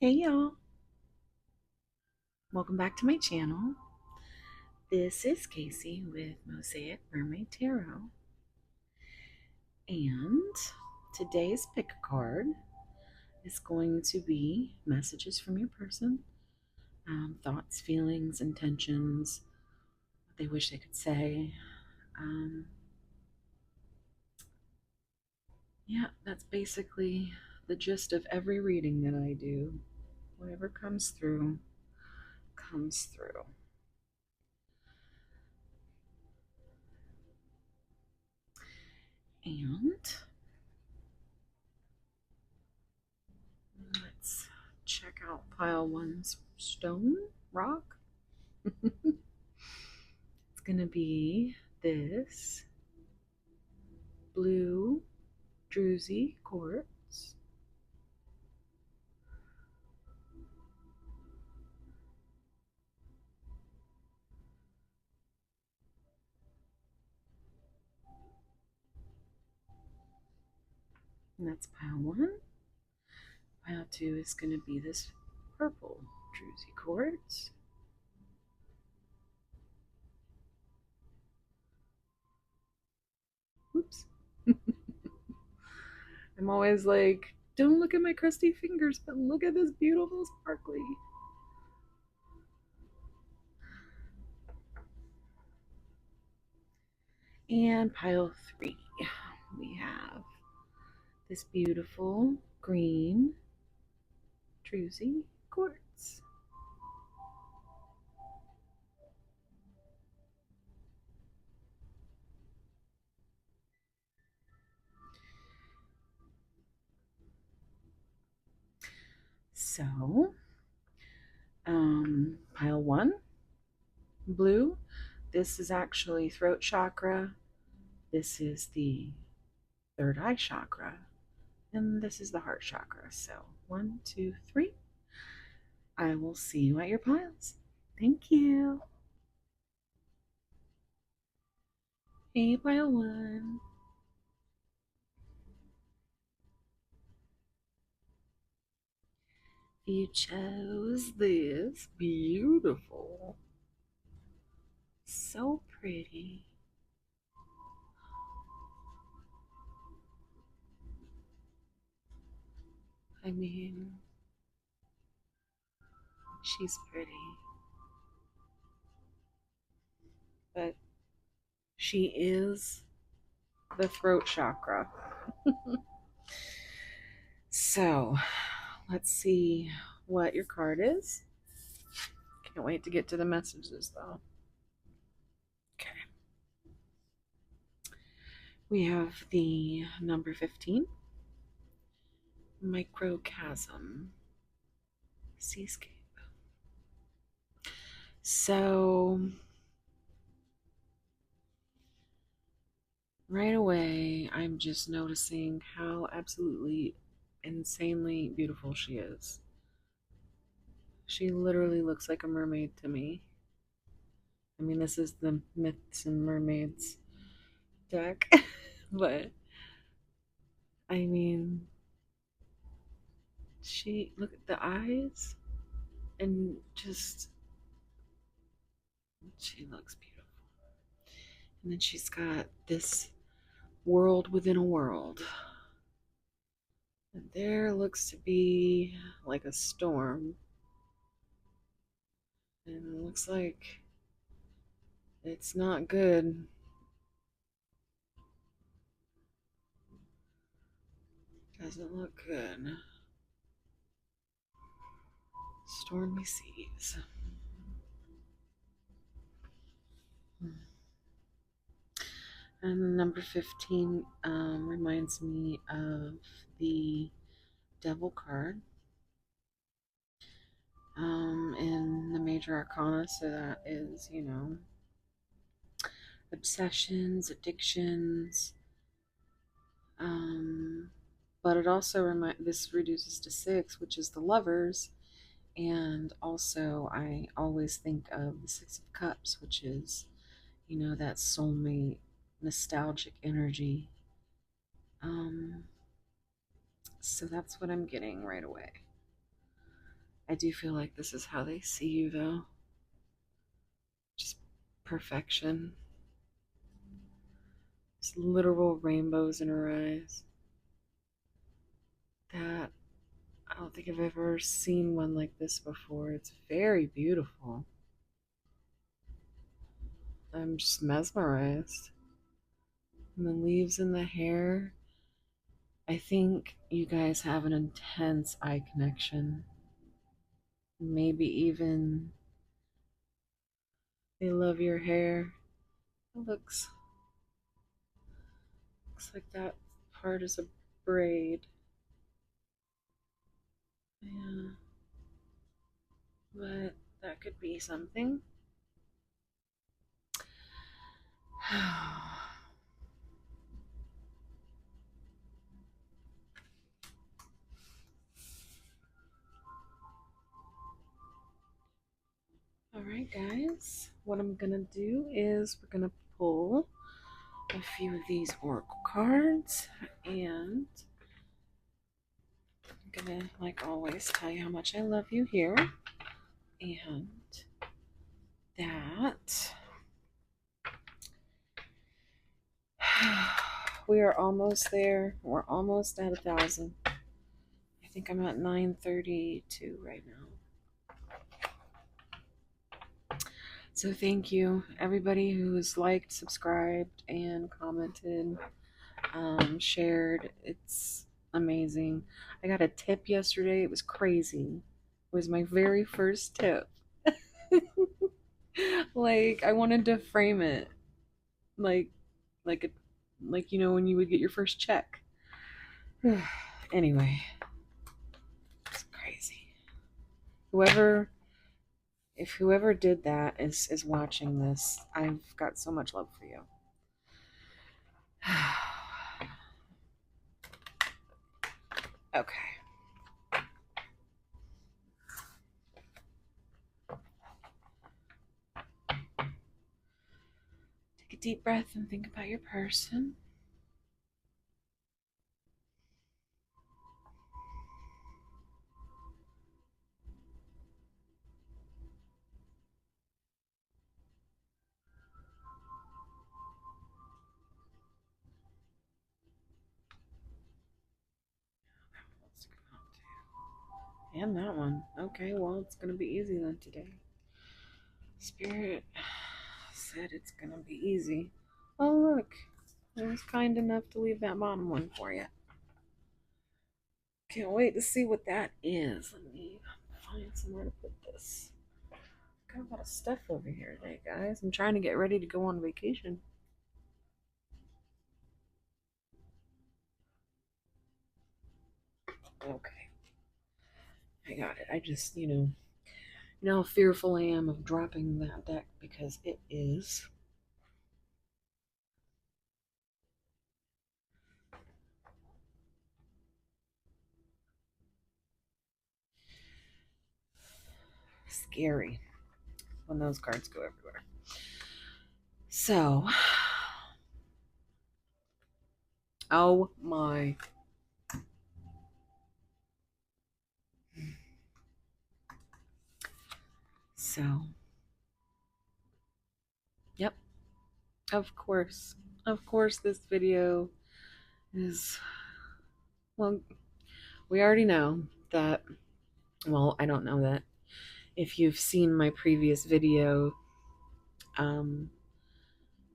Hey y'all, welcome back to my channel. This is Casey with Mosaic Mermaid Tarot, and today's pick a card is going to be messages from your person, thoughts, feelings, intentions, what they wish they could say. Um, yeah, that's basically the gist of every reading that I do. Whatever comes through, comes through. And let's check out pile one's stone, rock. It's going to be this blue druzy quartz. And that's pile one. Pile two is going to be this purple druzy quartz. Oops. I'm always like, don't look at my crusty fingers, but look at this beautiful sparkly. And pile three, we have this beautiful green druzy quartz. So, pile one, blue. This is actually throat chakra. This is the third eye chakra. And this is the heart chakra. So, one, two, three. I will see you at your piles. Thank you. Hey, pile one. You chose this beautiful, so pretty. I mean, she's pretty, but she is the throat chakra. So, let's see what your card is. Can't wait to get to the messages though. Okay. We have the number 15, microchasm, seascape. So, right away, I'm just noticing how absolutely insanely beautiful she is. She literally looks like a mermaid to me. I mean, this is the Myths and Mermaids deck, but I mean, she look at the eyes and just she looks beautiful. And then she's got this world within a world. And there looks to be like a storm. And it looks like it's not good. Doesn't look good. Stormy seas. And number 15 reminds me of the Devil card in the Major Arcana. So that is, obsessions, addictions. Um, but it also this reduces to 6, which is the Lovers. And also, I always think of the Six of Cups, which is, that soulmate, nostalgic energy. Um, so that's what I'm getting right away. I do feel like this is how they see you, though. Just perfection. Just literal rainbows in her eyes. That I don't think I've ever seen one like this before. It's very beautiful. I'm just mesmerized. And the leaves in the hair. I think you guys have an intense eye connection. Maybe even they love your hair. It looks like that part is a braid. Yeah, but that could be something. All right, guys. What I'm gonna do is we're gonna pull a few of these oracle cards, and I'm gonna, like always, tell you how much I love you here, and that we are almost there. We're almost at 1,000. I think I'm at 932 right now. So thank you, everybody who's liked, subscribed, and commented, shared. It's amazing. I got a tip yesterday. It was crazy. It was my very first tip. Like I wanted to frame it like like a like when you would get your first check. Anyway, it's crazy. Whoever if whoever did that is watching this, I've got so much love for you. Okay. Take a deep breath and think about your person. And that one. Okay, well, it's going to be easy then today. Spirit said it's going to be easy. Oh, look. I was kind enough to leave that bottom one for you. Can't wait to see what that is. Let me find somewhere to put this. Got a lot of stuff over here today, guys. I'm trying to get ready to go on vacation. Okay. I got it. I just, how fearful I am of dropping that deck because it is scary when those cards go everywhere. So, oh my. So, yep, of course. Of course, this video is, well, we already know that, well, I don't know that. If you've seen my previous video, um,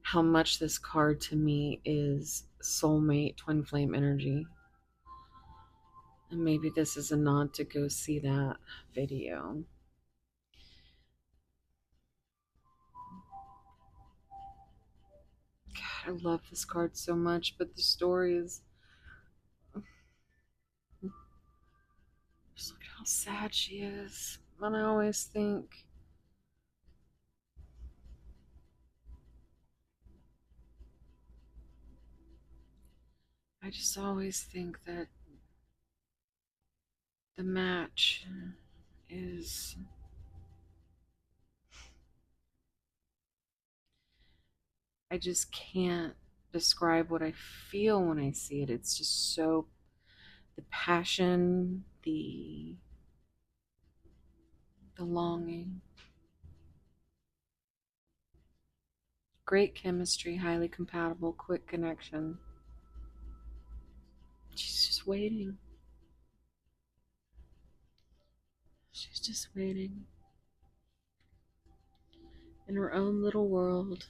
how much this card to me is soulmate twin flame energy. And maybe this is a nod to go see that video. God, I love this card so much, but the story is just look at how sad she is. And I always think, I just always think that the match is, I just can't describe what I feel when I see it. It's just so, the passion, the belonging, great chemistry, highly compatible, quick connection. She's just waiting. She's just waiting in her own little world.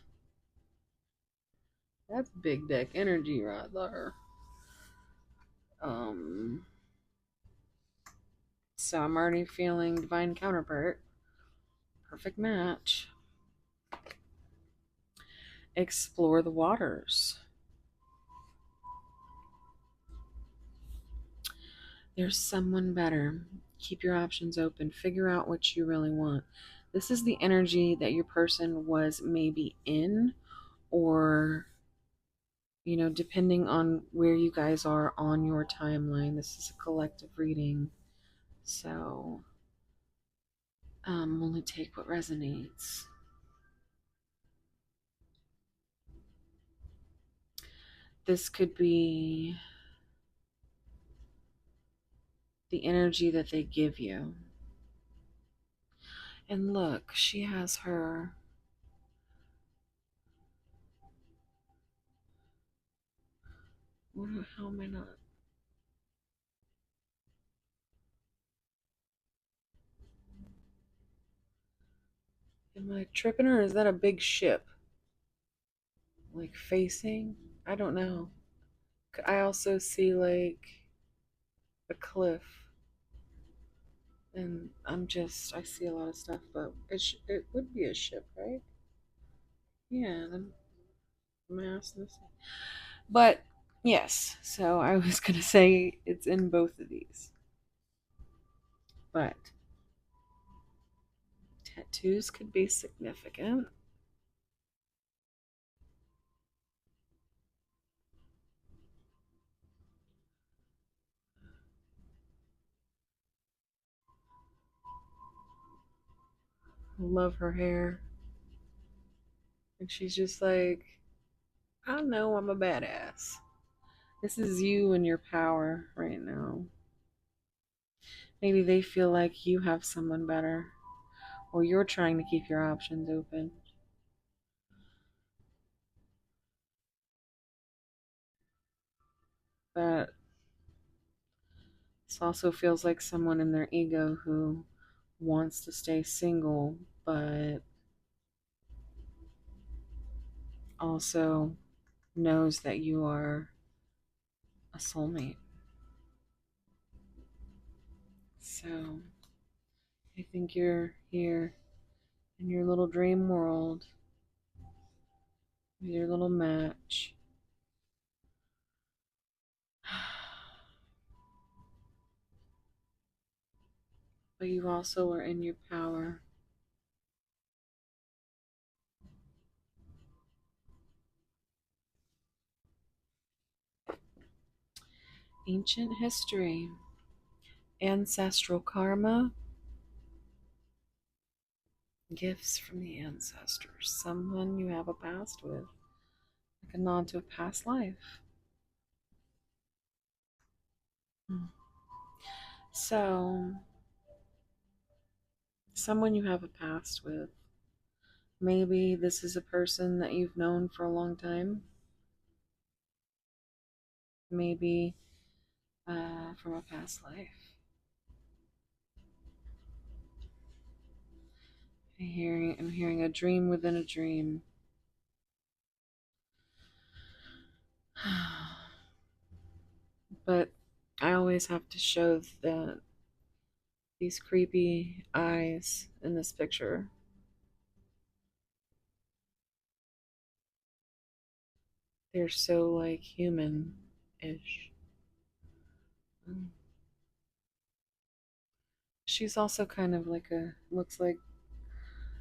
That's big deck energy right there. Um, so I'm already feeling divine counterpart. Perfect match. Explore the waters. There's someone better. Keep your options open. Figure out what you really want. This is the energy that your person was maybe in, or, depending on where you guys are on your timeline. This is a collective reading. So, only take what resonates. This could be the energy that they give you. And look, she has her. How am I not? Am I tripping, or is that a big ship? Like facing? I don't know. I also see like a cliff, and I see a lot of stuff, but it would be a ship, right? Yeah, the mast and the sea. But yes, so I was gonna say it's in both of these, but tattoos could be significant. Love her hair, and she's just like, I know I'm a badass. This is you and your power right now. Maybe they feel like you have someone better, or you're trying to keep your options open. But this also feels like someone in their ego who wants to stay single, but also knows that you are a soulmate. So I think you're here in your little dream world with your little match. But you also are in your power. Ancient history, ancestral karma, gifts from the ancestors, someone you have a past with, like a nod to a past life. So, someone you have a past with. Maybe this is a person that you've known for a long time. Maybe from a past life. I'm hearing a dream within a dream. But I always have to show that these creepy eyes in this picture, they're so like human ish. She's also kind of like looks like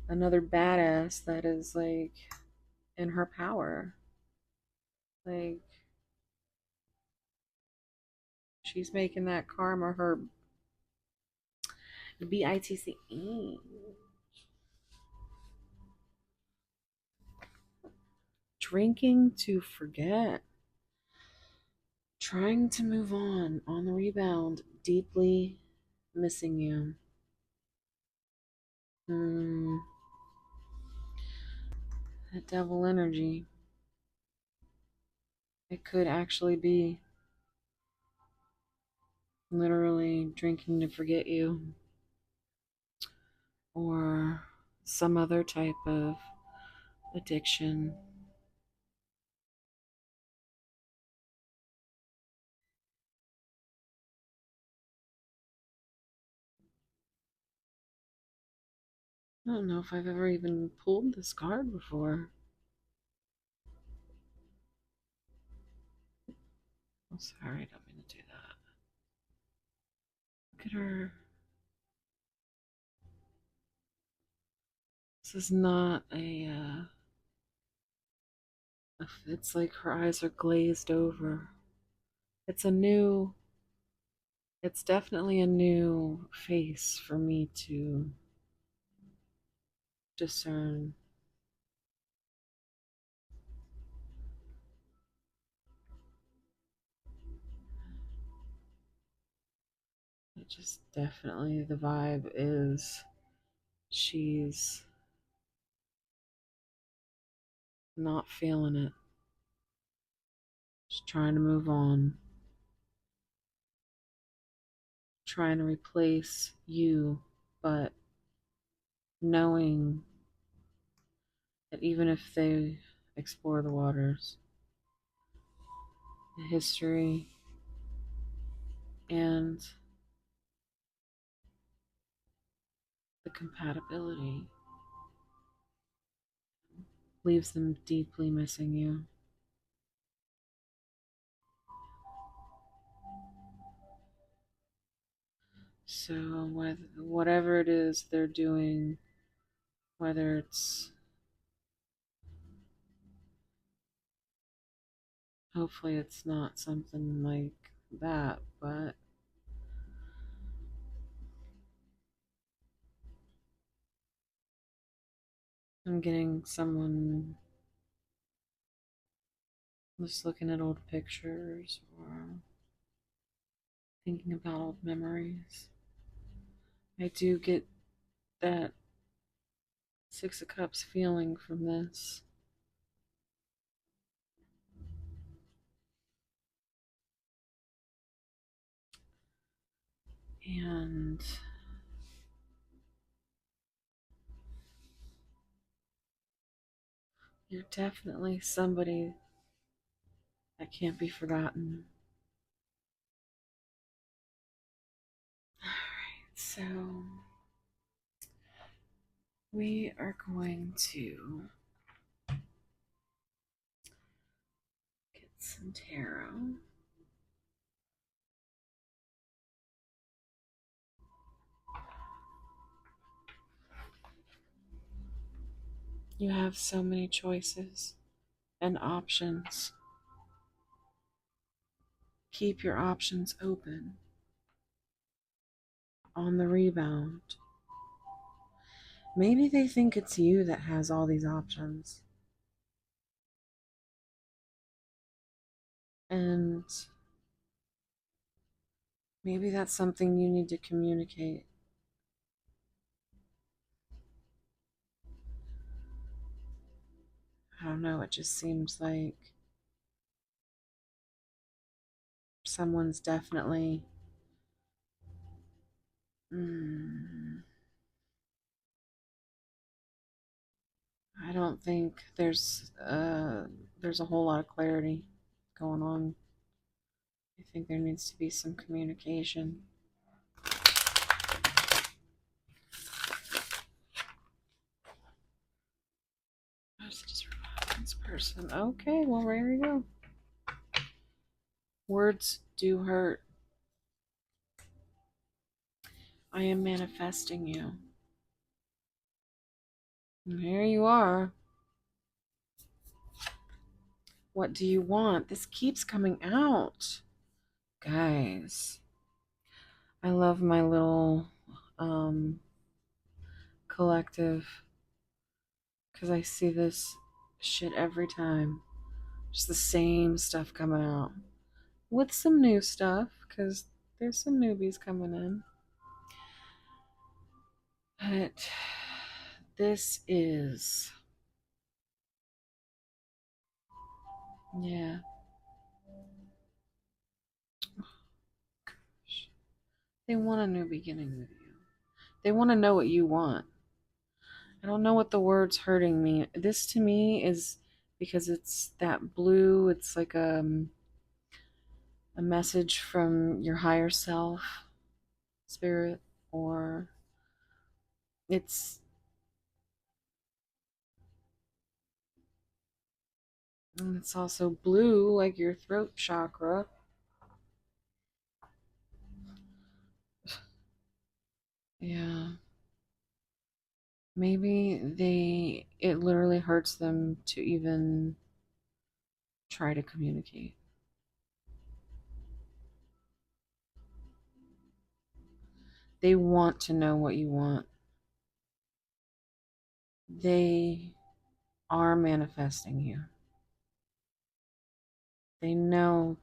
another badass that is like in her power. Like, she's making that karma her BITCE. Drinking to forget. Trying to move on the rebound, deeply missing you. Mm, that devil energy. It could actually be literally drinking to forget you or some other type of addiction. I don't know if I've ever even pulled this card before. Oh, sorry, I don't mean to do that. Look at her. This is not it's like her eyes are glazed over. It's a new, it's definitely a new face for me to discern. It just definitely, the vibe is she's not feeling it. She's trying to move on, trying to replace you, but knowing that even if they explore the waters, the history and the compatibility leaves them deeply missing you. So, whatever it is they're doing, whether it's hopefully it's not something like that, but I'm getting someone just looking at old pictures or thinking about old memories. I do get that Six of Cups feeling from this. And you're definitely somebody that can't be forgotten. Alright, so we are going to get some tarot. You have so many choices and options. Keep your options open. On the rebound, maybe they think it's you that has all these options. And maybe that's something you need to communicate. I don't know, it just seems like someone's definitely. Mm, I don't think there's a whole lot of clarity going on. I think there needs to be some communication. Just this person. Okay, well there you go. Words do hurt. I am manifesting you. And here you are. What do you want? This keeps coming out. Guys, I love my little um, collective because I see this shit every time. Just the same stuff coming out with some new stuff because there's some newbies coming in. But This is, yeah. They want a new beginning with you. They want to know what you want. I don't know what the word's hurting me. This to me is because it's that blue, it's like a message from your higher self, spirit, or it's it's also blue like your throat chakra. Yeah. Maybe it literally hurts them to even try to communicate. They want to know what you want. They are manifesting you. They know,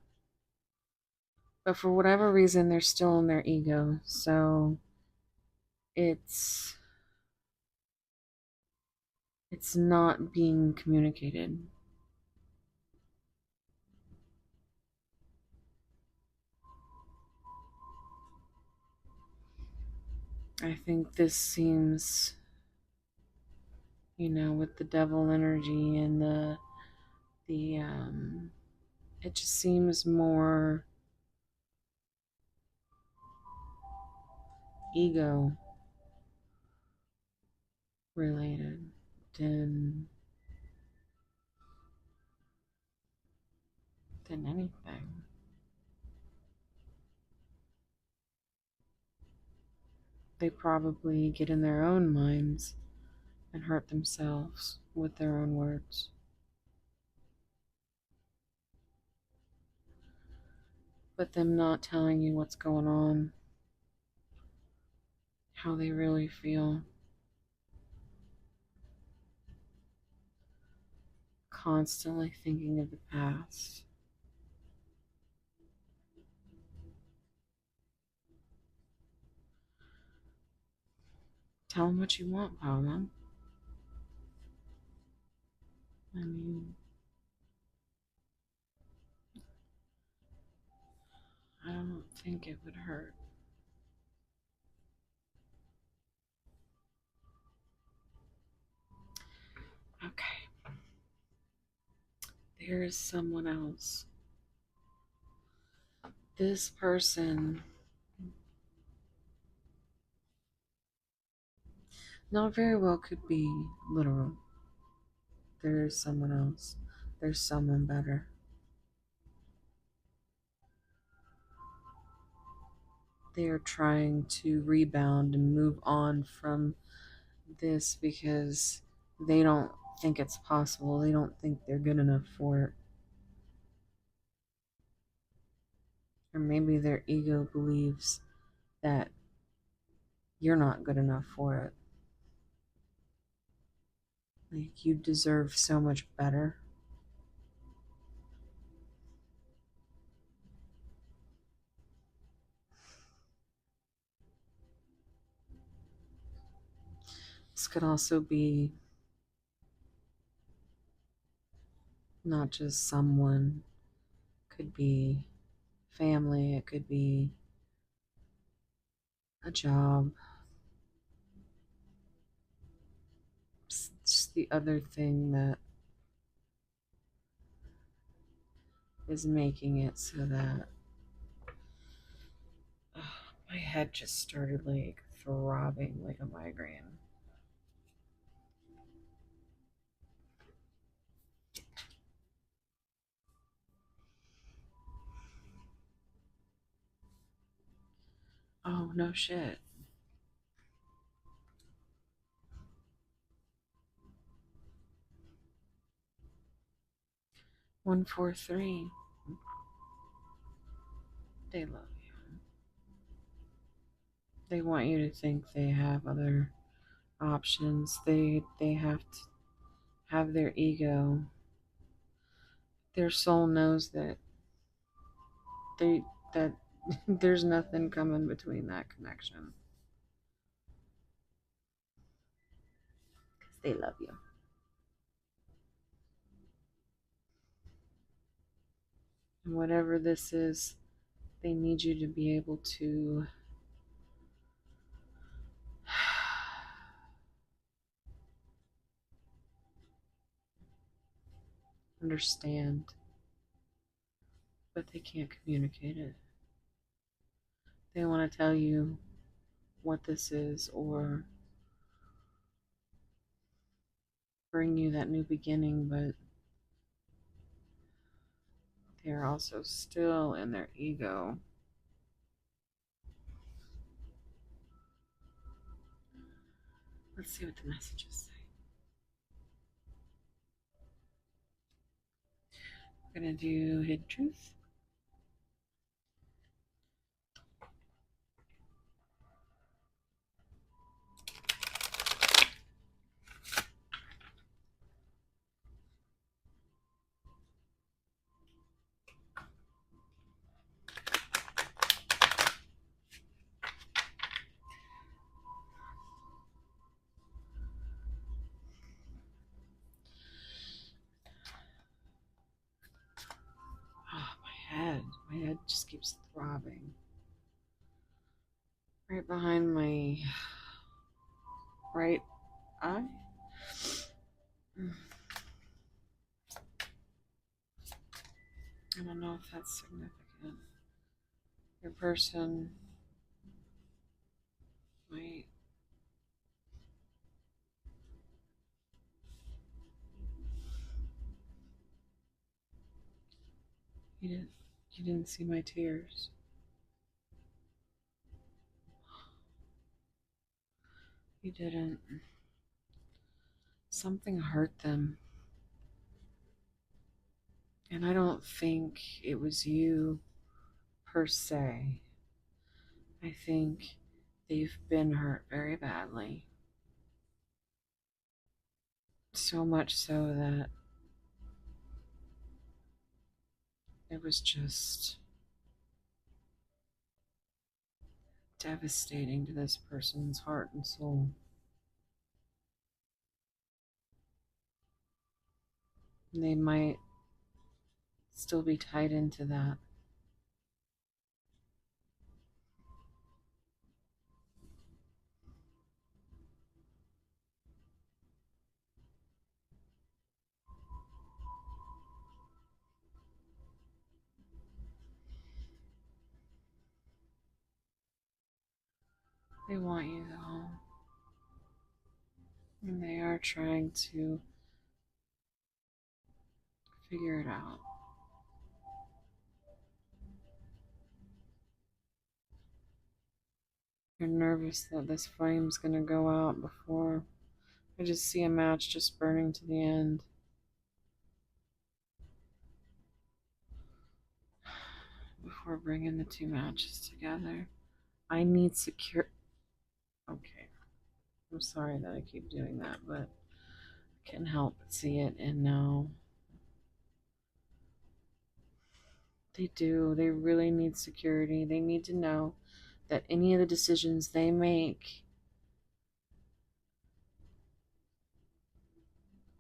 but for whatever reason, they're still in their ego. So it's it's not being communicated. I think this seems, with the devil energy and the it just seems more ego related than anything. They probably get in their own minds and hurt themselves with their own words. But them not telling you what's going on, how they really feel, constantly thinking of the past. Tell them what you want, Paula. I mean, I don't think it would hurt. Okay, there is someone else. This person not very well could be literal. There is someone else. There's someone better. They are trying to rebound and move on from this because they don't think it's possible. They don't think they're good enough for it. Or maybe their ego believes that you're not good enough for it. Like, you deserve so much better. This could also be not just someone, could be family, it could be a job. It's just the other thing that is making it so that my head just started like throbbing like a migraine. Oh, no shit. 143. They love you. They want you to think they have other options. They have to have their ego. Their soul knows they that there's nothing coming between that connection. they love you. And whatever this is, they need you to be able to understand, but they can't communicate it. They want to tell you what this is or bring you that new beginning, but they're also still in their ego. Let's see what the messages say. We're going to do Hidden Truth. Oh, my head just keeps throbbing. Right behind my right eye. I don't know if that's significant. Your person might you didn't see my tears. You didn't. Something hurt them. And I don't think it was you per se. I think they've been hurt very badly. So much so that it was just devastating to this person's heart and soul. And they might still be tied into that. They want you though. And they are trying to figure it out. You're nervous that this flame's gonna go out before. I just see a match just burning to the end. Before bringing the two matches together. I need secure. Okay. I'm sorry that I keep doing that, but I can't help but see it and know. They do. They really need security. They need to know that any of the decisions they make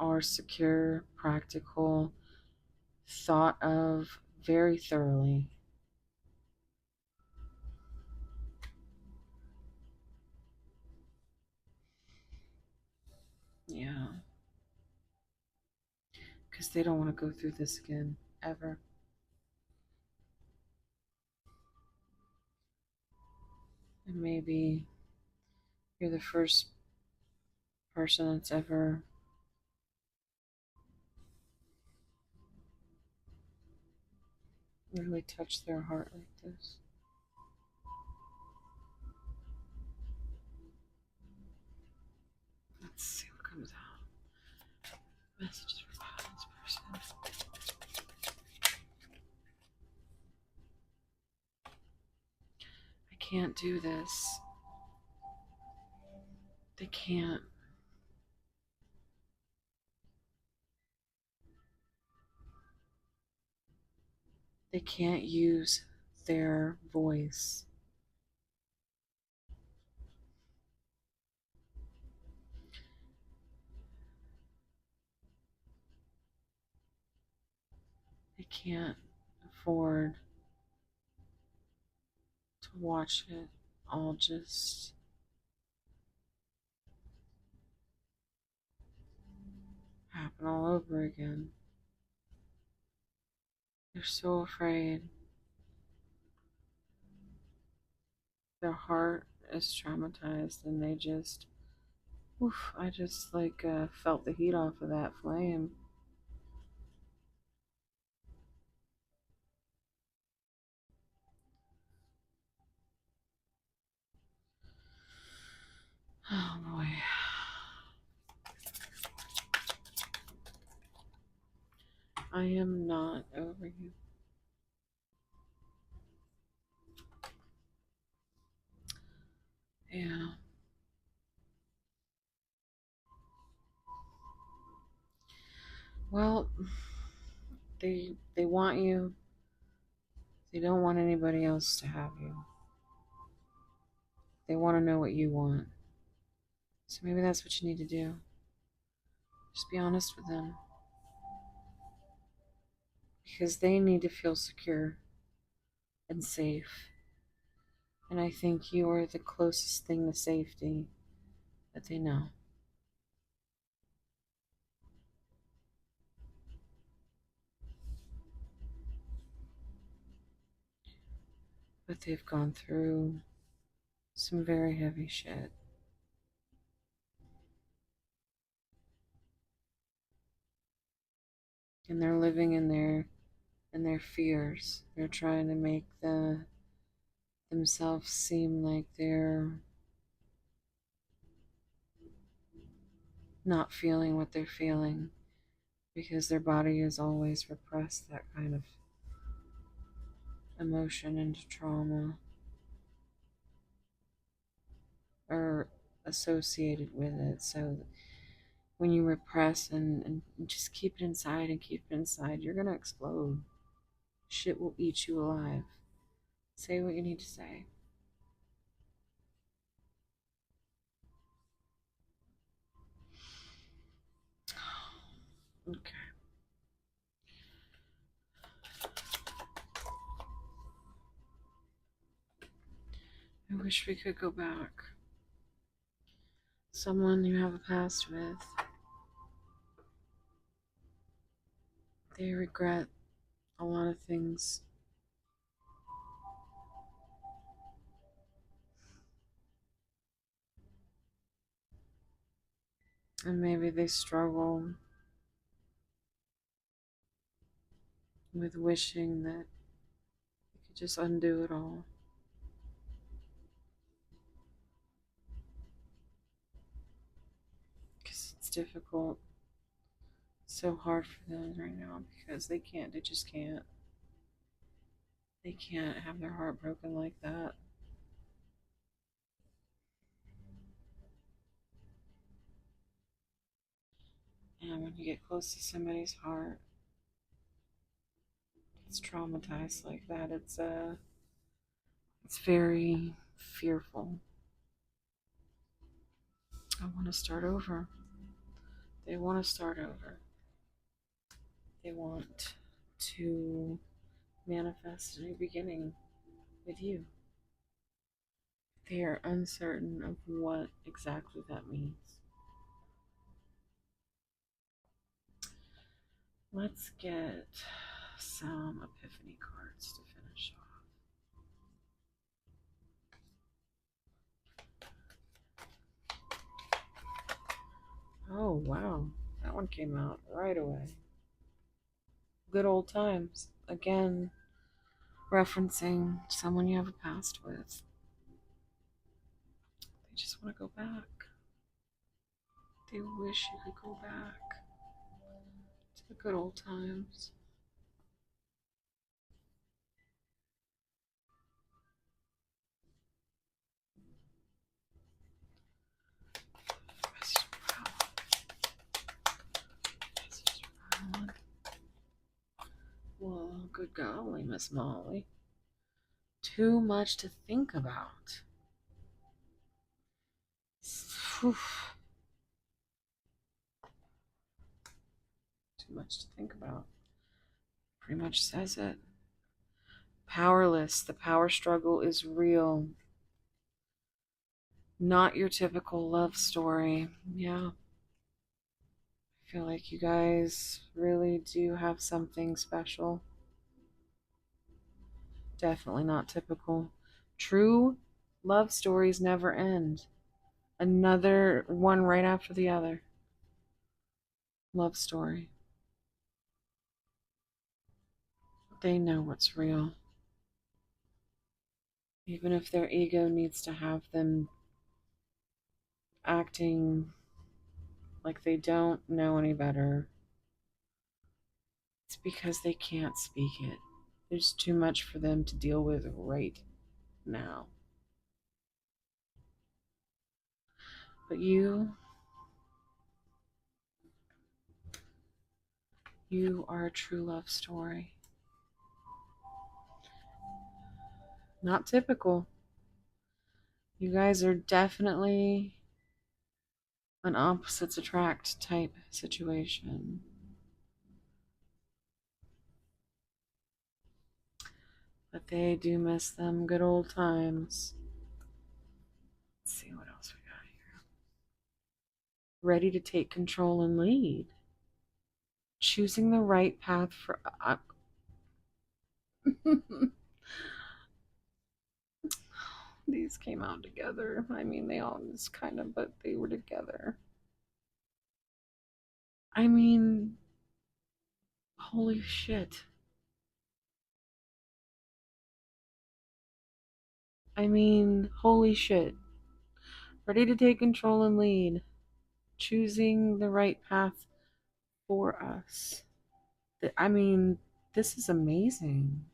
are secure, practical, thought of very thoroughly. Yeah. Because they don't want to go through this again, ever. And maybe you're the first person that's ever really touched their heart like this. Let's see what comes out. Messages for this person. I can't do this. They can't. They can't use their voice. I can't afford to watch it all just happen all over again. They're so afraid. Their heart is traumatized and they just, oof, I just like felt the heat off of that flame. Oh boy. I am not over you. Yeah. Well, they want you. They don't want anybody else to have you. They want to know what you want. So maybe that's what you need to do. Just be honest with them. Because they need to feel secure and safe. And I think you are the closest thing to safety that they know. But they've gone through some very heavy shit. And they're living in their fears. They're trying to make themselves seem like they're not feeling what they're feeling because their body has always repressed that kind of emotion and trauma or associated with it. So when you repress and just keep it inside and keep it inside, you're going to explode. Shit will eat you alive. Say what you need to say. Okay. I wish we could go back. Someone you have a past with, they regret a lot of things. And maybe they struggle with wishing that they could just undo it all. Because it's difficult. It's so hard for them right now because they just can't. They can't have their heart broken like that. And when you get close to somebody's heart, it's traumatized like that. It's very fearful. I want to start over. They want to start over. They want to manifest a new beginning with you. They are uncertain of what exactly that means. Let's get some epiphany cards to finish off. Oh, wow. That one came out right away. Good old times. Again, referencing someone you have a past with. They just want to go back. They wish you could go back to the good old times. Well, good golly, Miss Molly. Too much to think about. Whew. Too much to think about. Pretty much says it. Powerless. The power struggle is real. Not your typical love story. Yeah. I feel like you guys really do have something special. Definitely not typical. True love stories never end. Another one right after the other. Love story. They know what's real. Even if their ego needs to have them acting like they don't know any better, it's because they can't speak it. There's too much for them to deal with right now. But you are a true love story. Not typical. You guys are definitely an opposites attract type situation. But they do miss them good old times. Let's see what else we got here. Ready to take control and lead. Choosing the right path for. These came out together. I mean, they all just kind of, but they were together. I mean, holy shit. I mean, holy shit. Ready to take control and lead. Choosing the right path for us. I mean, this is amazing.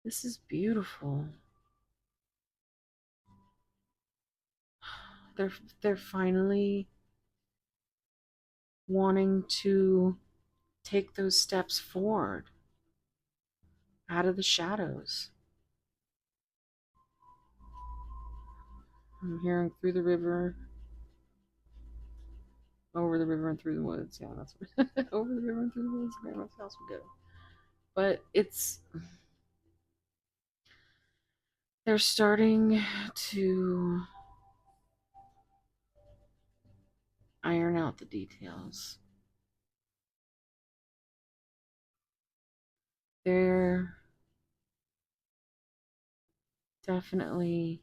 This is beautiful. They're they're finally wanting to take those steps forward out of the shadows. I'm hearing through the river, over the river and through the woods. Yeah, that's what over the river and through the woods. Grandma's house would go. But they're starting to iron out the details. They're definitely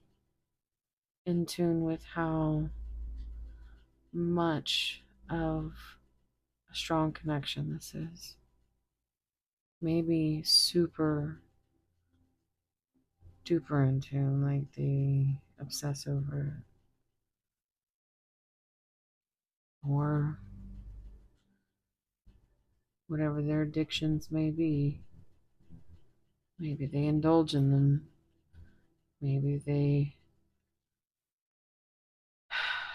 in tune with how much of a strong connection this is. Maybe super duper in tune, like they obsess over it. Or whatever their addictions may be. Maybe they indulge in them. Maybe they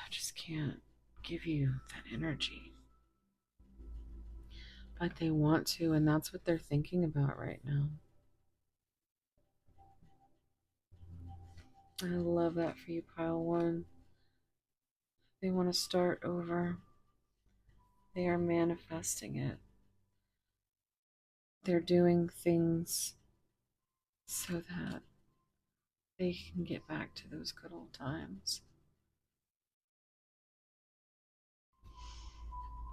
just can't give you that energy. But they want to, and that's what they're thinking about right now. I love that for you, pile one. They want to start over. They are manifesting it. They're doing things so that they can get back to those good old times.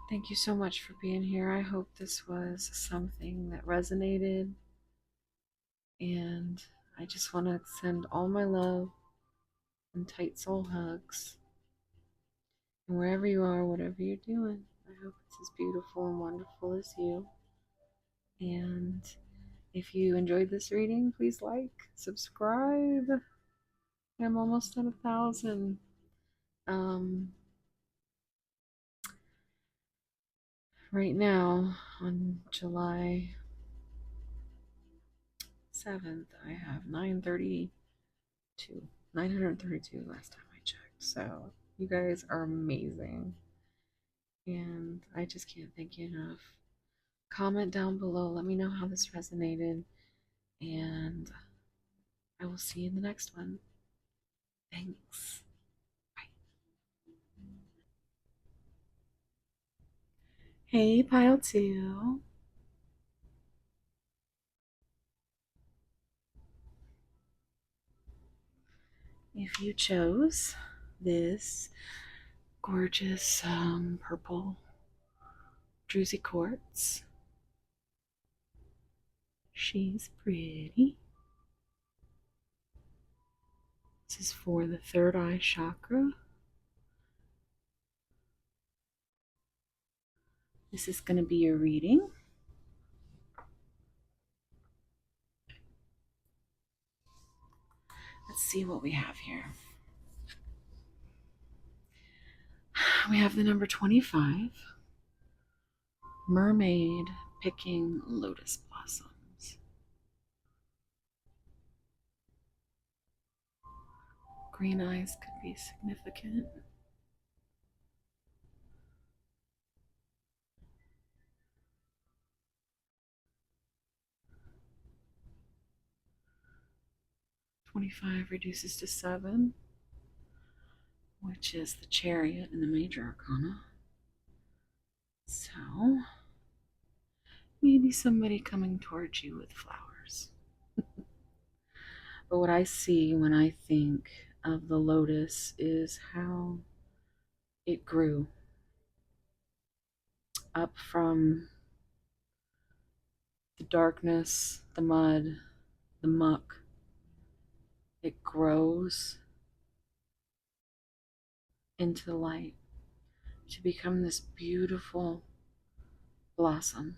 Thank you so much for being here. I hope this was something that resonated. And I just want to send all my love and tight soul hugs. And wherever you are, whatever you're doing, I hope it's as beautiful and wonderful as you. And if you enjoyed this reading, please like, subscribe. I'm almost at 1,000. Right now, on July 7th, I have 932 last time I checked. So you guys are amazing. And I just can't thank you enough. Comment down below. Let me know how this resonated. And I will see you in the next one. Thanks. Bye. Hey, Pile 2. if you chose this gorgeous purple druzy quartz. She's pretty. This is for the third eye chakra. This is going to be your reading. Let's see what we have here. We have the number 25, mermaid picking lotus blossoms. Green eyes could be significant. "25" reduces to 7, which is the Chariot in the major arcana. So, maybe somebody coming towards you with flowers. But what I see when I think of the lotus is how it grew up from the darkness, the mud, the muck. It grows into the light to become this beautiful blossom,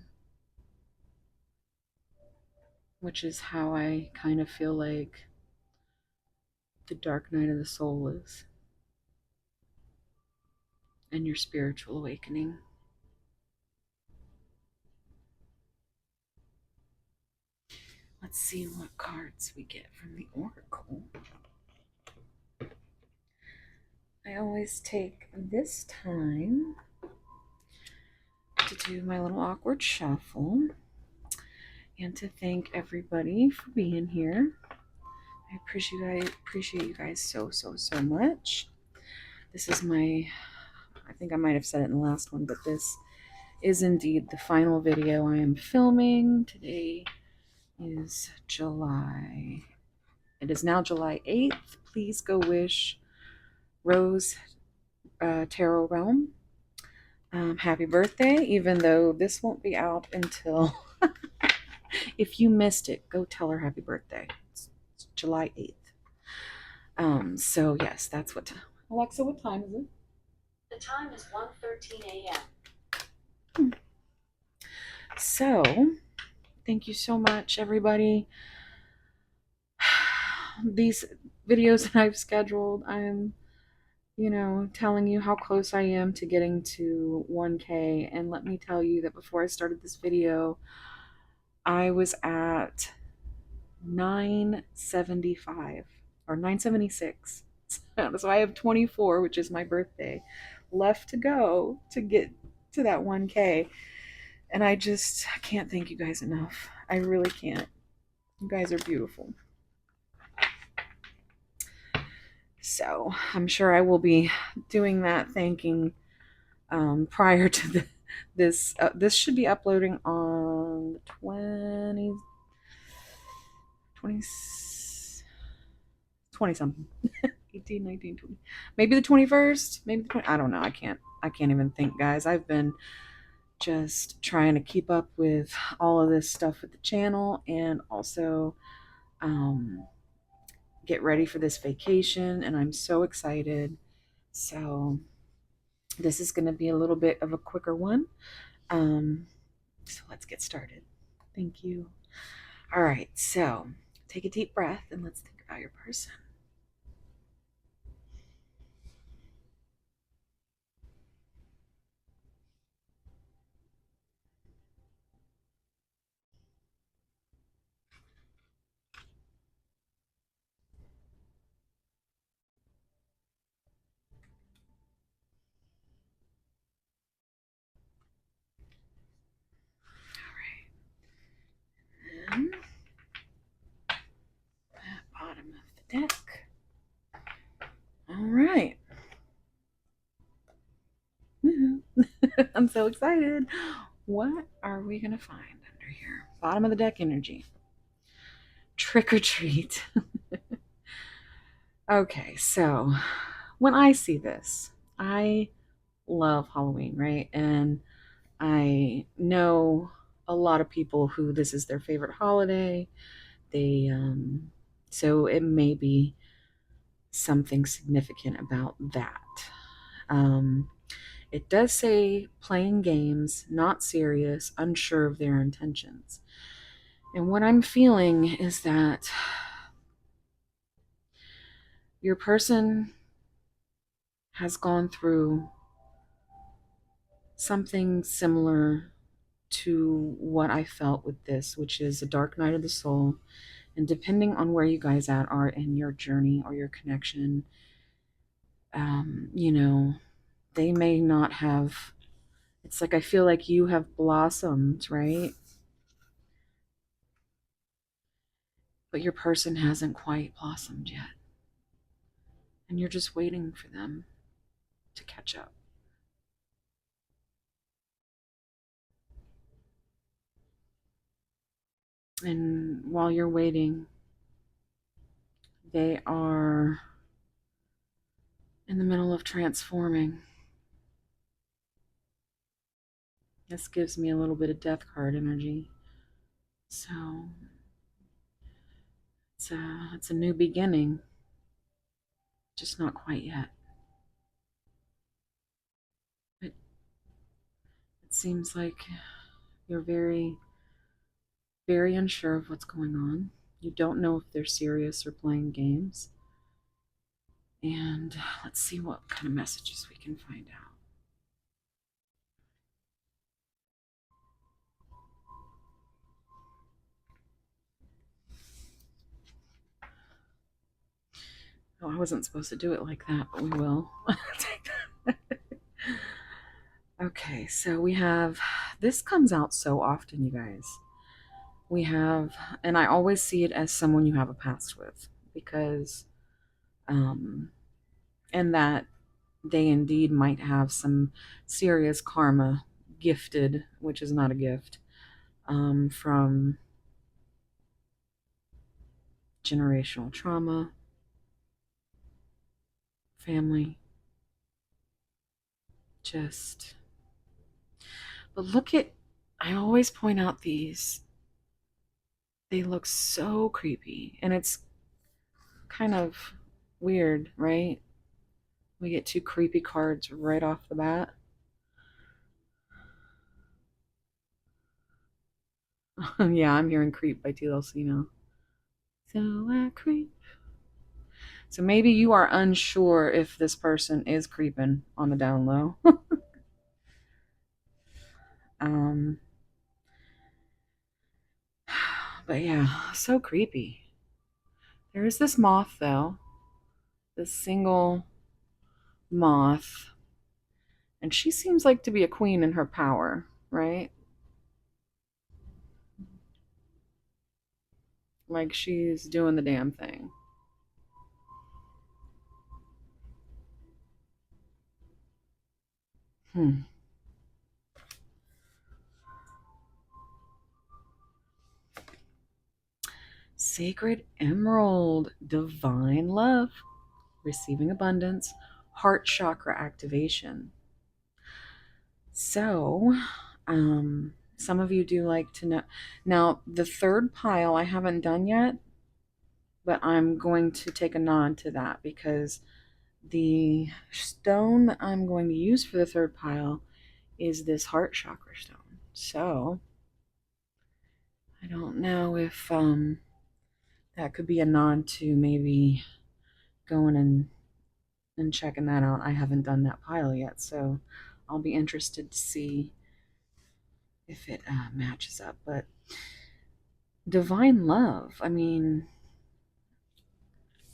which is how I kind of feel like the dark night of the soul is, and your spiritual awakening. Let's see what cards we get from the Oracle. I always take this time to do my little awkward shuffle and to thank everybody for being here. I appreciate you guys so much. This is my, I think I might have said it in the last one, but this is indeed the final video I am filming. Today is July. It is now July 8th. Please go wish Rose Tarot Realm happy birthday, even though this won't be out until if you missed it, go tell her happy birthday. It's July 8th. So yes, that's what Alexa, what time is it? The time is 1:13 a.m. So thank you so much, everybody. These videos that I've scheduled, I'm telling you how close I am to getting to 1K. And let me tell you that before I started this video, I was at 975 or 976. So I have 24, which is my birthday, left to go to get to that 1K. And I can't thank you guys enough. I really can't. You guys are beautiful. So I'm sure I will be doing that thanking prior to this. This should be uploading on the 20 something. 18, 19, 20. Maybe the 21st. Maybe the 20. I don't know. I can't even think, guys. I've been just trying to keep up with all of this stuff with the channel, and also get ready for this vacation, and I'm so excited. So this is going to be a little bit of a quicker one. So let's get started. Thank you. All right, so take a deep breath and let's think about your person. And that bottom of the deck. All right. I'm so excited. What are we going to find under here? Bottom of the deck energy. Trick or treat. Okay, so when I see this, I love Halloween, right? And I know a lot of people who this is their favorite holiday. They, so it may be something significant about that. Um, it does say playing games, not serious, unsure of their intentions. And what I'm feeling is that your person has gone through something similar to what I felt with this, which is a dark night of the soul. And depending on where you guys at are in your journey or your connection, you know, they may not have. It's like I feel like you have blossomed, right? But your person hasn't quite blossomed yet. And you're just waiting for them to catch up. And while you're waiting, they are in the middle of transforming. This gives me a little bit of death card energy. So it's a new beginning, just not quite yet. But it seems like you're very, very unsure of what's going on. You don't know if they're serious or playing games. And let's see what kind of messages we can find out. Oh, I wasn't supposed to do it like that, but we will. Take that. Okay, so we have this comes out so often, you guys. We have, and I always see it as someone you have a past with because, um, and that they indeed might have some serious karma gifted, which is not a gift, from generational trauma, family, just. But look at, I always point out these. They look so creepy, and it's kind of weird, right? We get two creepy cards right off the bat. Yeah, I'm hearing Creep by TLC now. So I creep. So maybe you are unsure if this person is creeping on the down low. um, but yeah, so creepy. There is this moth though, this single moth, and she seems like to be a queen in her power, right? Like she's doing the damn thing. Hmm. Sacred Emerald, divine love, receiving abundance, heart chakra activation. So, some of you do like to know. Now, the third pile I haven't done yet, but I'm going to take a nod to that because the stone that I'm going to use for the third pile is this heart chakra stone. So, I don't know if that could be a nod to maybe going and checking that out. I haven't done that pile yet, so I'll be interested to see if it matches up. But divine love, I mean,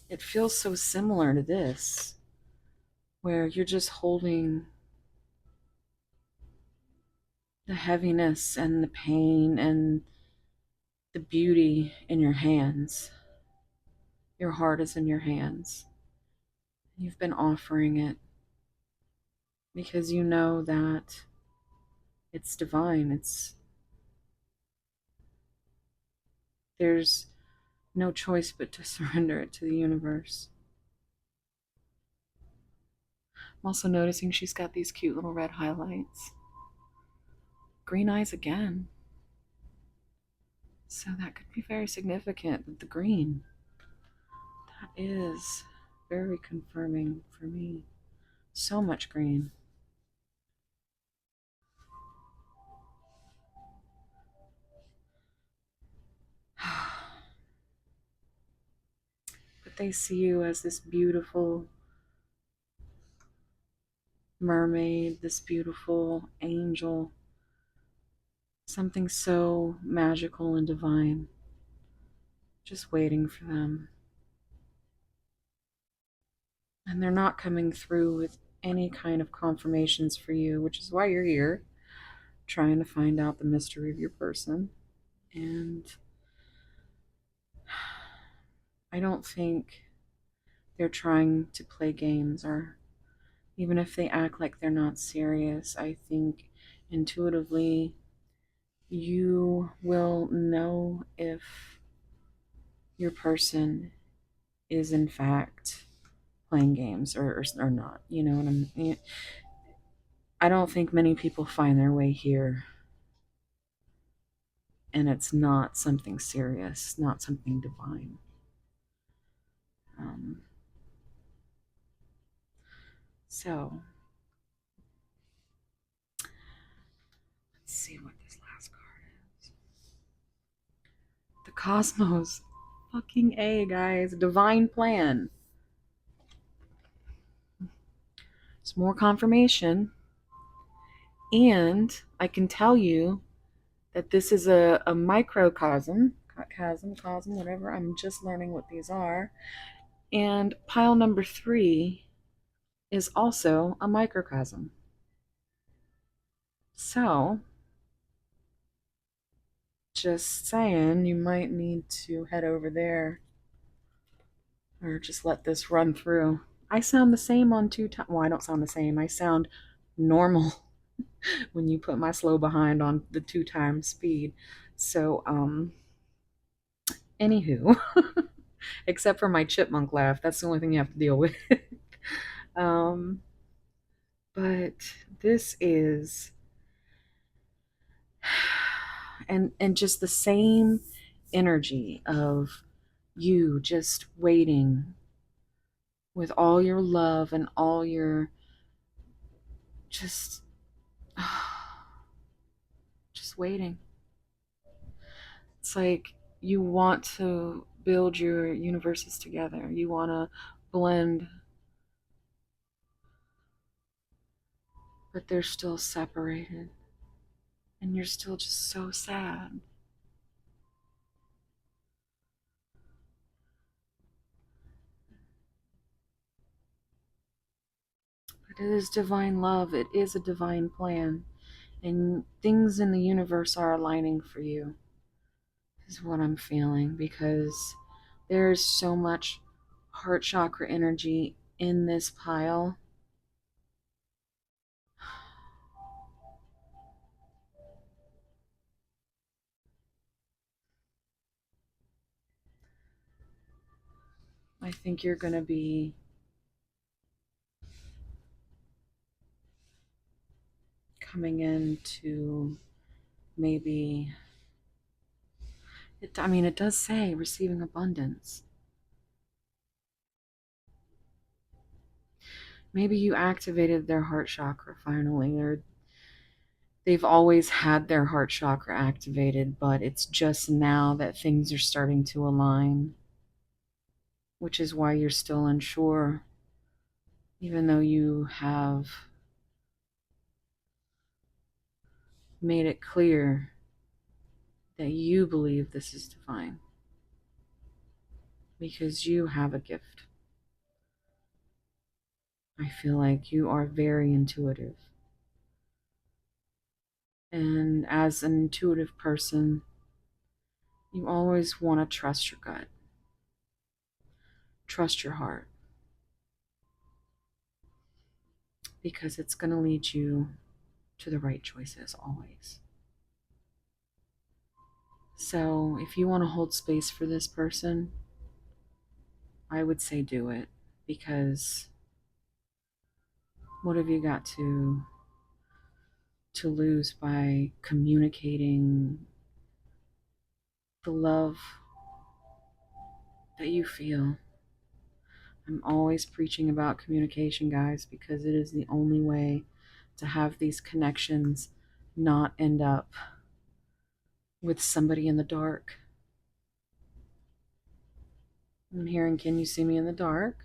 it feels so similar to this, where you're just holding the heaviness and the pain and the beauty in your hands. Your heart is in your hands. You've been offering it because you know that it's divine. There's no choice but to surrender it to the universe. I'm also noticing she's got these cute little red highlights. Green eyes again. So that could be very significant with the green. That is very confirming for me. So much green. But they see you as this beautiful mermaid, this beautiful angel, something so magical and divine, just waiting for them. And they're not coming through with any kind of confirmations for you, which is why you're here, trying to find out the mystery of your person. And I don't think they're trying to play games, or even if they act like they're not serious, I think intuitively you will know if your person is in fact playing games or not. You know what I don't think many people find their way here and it's not something serious, not something divine. Um, so let's see what this last card is. The Cosmos. Fucking A, guys. Divine plan. It's more confirmation. And I can tell you that this is a microcosm, cosm, whatever. I'm just learning what these are. And pile number 3 is also a microcosm. So, just saying, you might need to head over there or just let this run through. I sound the same on 2 times. Well, I don't sound the same. I sound normal when you put my slow behind on the 2 times speed. So, anywho, except for my chipmunk laugh, that's the only thing you have to deal with. um, but this is, and just the same energy of you just waiting with all your love and all your just just waiting. It's like you want to build your universes together. You want to blend, but they're still separated. And you're still just so sad. But it is divine love. It is a divine plan. And things in the universe are aligning for you, is what I'm feeling, because there's so much heart chakra energy in this pile. I think you're going to be coming into maybe, it does say receiving abundance. Maybe you activated their heart chakra finally, or they've always had their heart chakra activated, but it's just now that things are starting to align, which is why you're still unsure, even though you have made it clear that you believe this is divine because you have a gift. I feel like you are very intuitive. And as an intuitive person, you always want to trust your gut, trust your heart, because it's going to lead you to the right choices always. So if you want to hold space for this person, I would say do it, because What have you got to lose by communicating the love that you feel? I'm always preaching about communication, guys, because it is the only way to have these connections not end up with somebody in the dark. I'm hearing Can You See Me in the Dark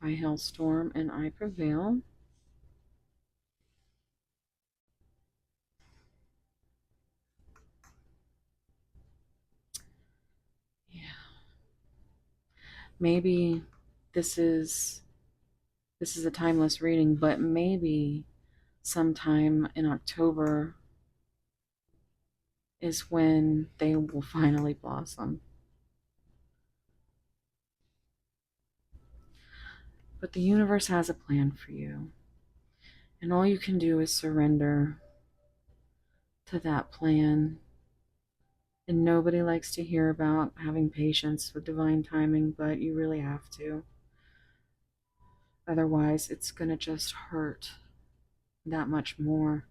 by Hailstorm and I Prevail. Yeah. Maybe this is this is a timeless reading, but maybe sometime in October is when they will finally blossom. But the universe has a plan for you, and all you can do is surrender to that plan. And nobody likes to hear about having patience with divine timing, but you really have to. Otherwise, it's going to just hurt that much more.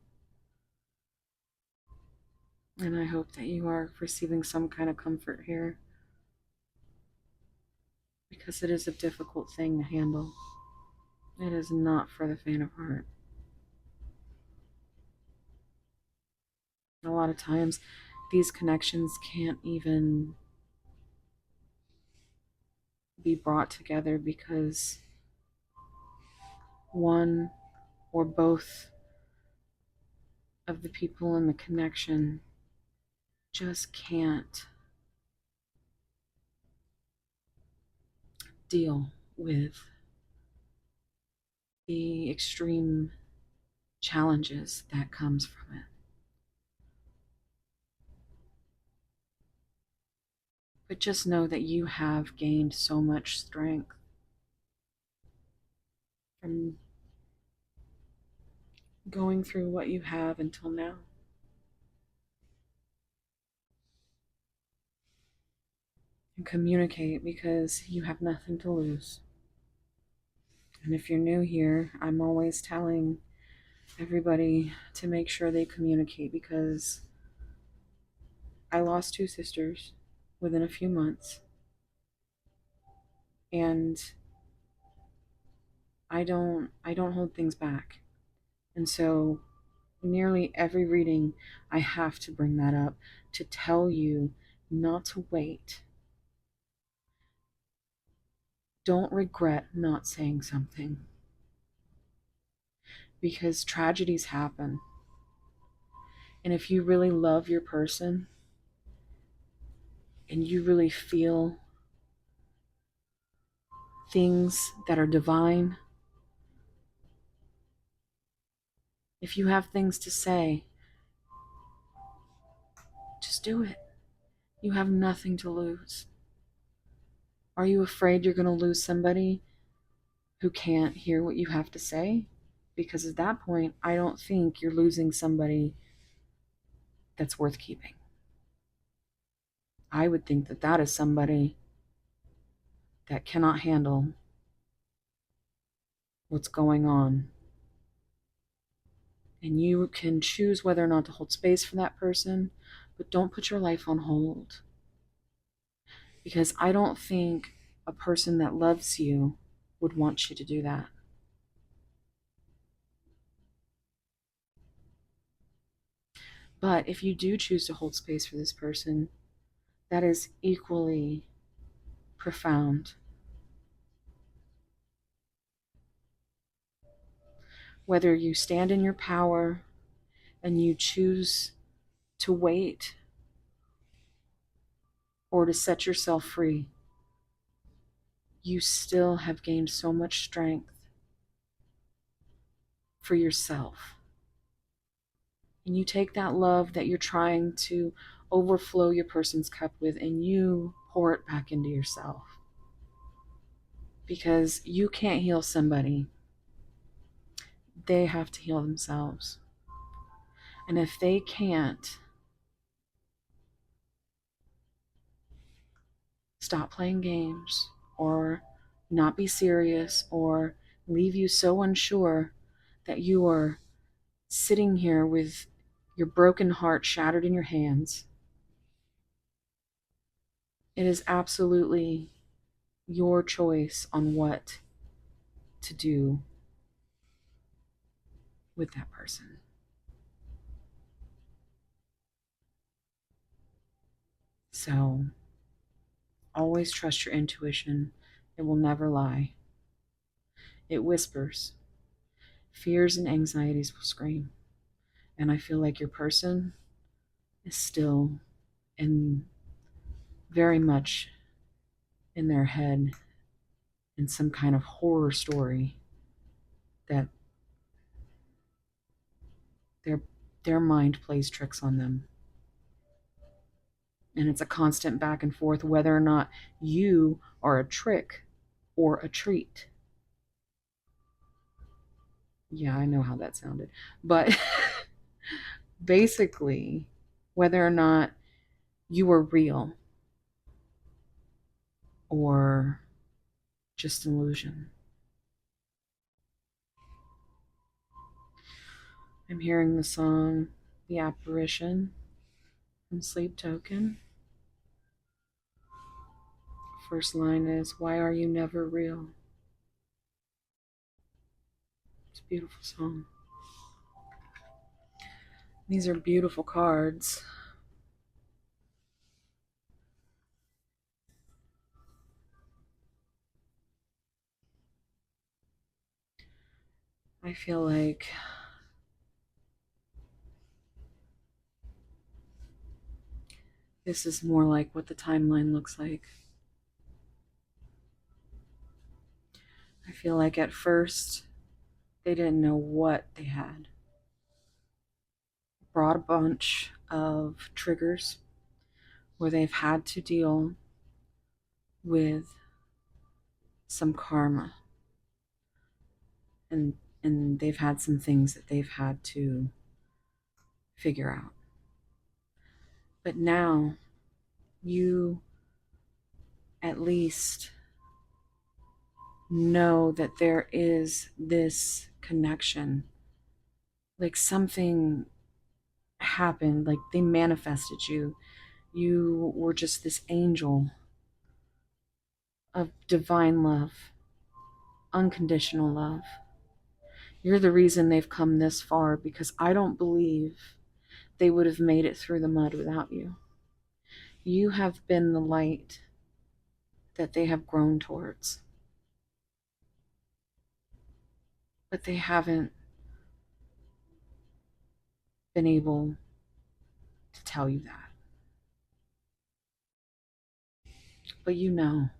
And I hope that you are receiving some kind of comfort here, because it is a difficult thing to handle. It is not for the faint of heart. A lot of times, these connections can't even be brought together because one or both of the people in the connection just can't deal with the extreme challenges that comes from it. But just know that you have gained so much strength from going through what you have until now. And communicate, because you have nothing to lose. And if you're new here, I'm always telling everybody to make sure they communicate, because I lost two sisters within a few months, and I don't hold things back. And so nearly every reading I have to bring that up to tell you not to wait. Don't regret not saying something, because tragedies happen. And if you really love your person and you really feel things that are divine, if you have things to say, just do it. You have nothing to lose. Are you afraid you're going to lose somebody who can't hear what you have to say? Because at that point, I don't think you're losing somebody that's worth keeping. I would think that that is somebody that cannot handle what's going on. And you can choose whether or not to hold space for that person, but don't put your life on hold. Because I don't think a person that loves you would want you to do that. But if you do choose to hold space for this person, that is equally profound. Whether you stand in your power and you choose to wait or to set yourself free, you still have gained so much strength for yourself. And you take that love that you're trying to overflow your person's cup with and you pour it back into yourself. Because you can't heal somebody, they have to heal themselves. And if they can't, stop playing games or not be serious or leave you so unsure that you are sitting here with your broken heart shattered in your hands. It is absolutely your choice on what to do with that person. So always trust your intuition. It will never lie. It whispers. Fears and anxieties will scream. And I feel like your person is still in very much in their head in some kind of horror story that their their mind plays tricks on them. And it's a constant back and forth whether or not you are a trick or a treat. Yeah, I know how that sounded. But basically, whether or not you are real or just an illusion. I'm hearing the song The Apparition from Sleep Token. First line is, "Why are you never real?" It's a beautiful song. These are beautiful cards. I feel like this is more like what the timeline looks like. I feel like at first they didn't know what they had. Brought a bunch of triggers where they've had to deal with some karma, and they've had some things that they've had to figure out. But now you at least know that there is this connection. Like something happened, like they manifested you. You were just this angel of divine love, unconditional love. You're the reason they've come this far, because I don't believe they would have made it through the mud without you. You have been the light that they have grown towards. But they haven't been able to tell you that. But you know.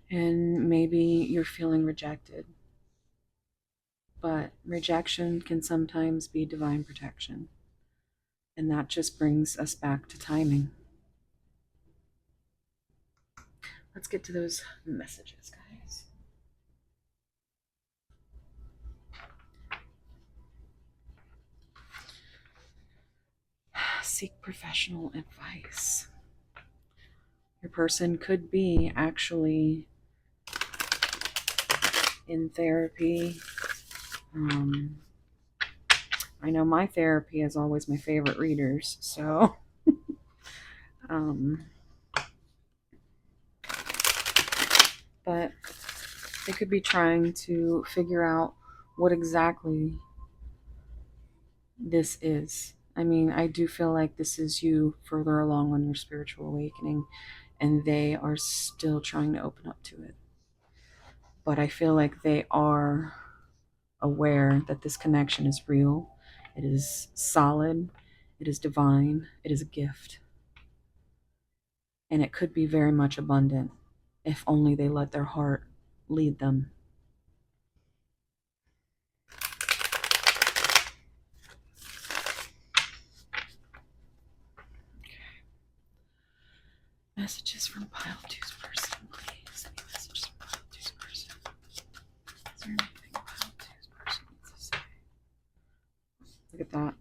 And maybe you're feeling rejected. But rejection can sometimes be divine protection. And that just brings us back to timing. Let's get to those messages, guys. Seek professional advice. Your person could be actually in therapy. I know my therapy is always my favorite readers, so but they could be trying to figure out what exactly this is. I mean, I do feel like this is you further along on your spiritual awakening, and they are still trying to open up to it. But I feel like they are aware that this connection is real, it is solid, it is divine, it is a gift. And it could be very much abundant if only they let their heart lead them. Messages from pile two's person, please. Any messages from pile two's person? Is there anything pile two's person needs to say? Look at that.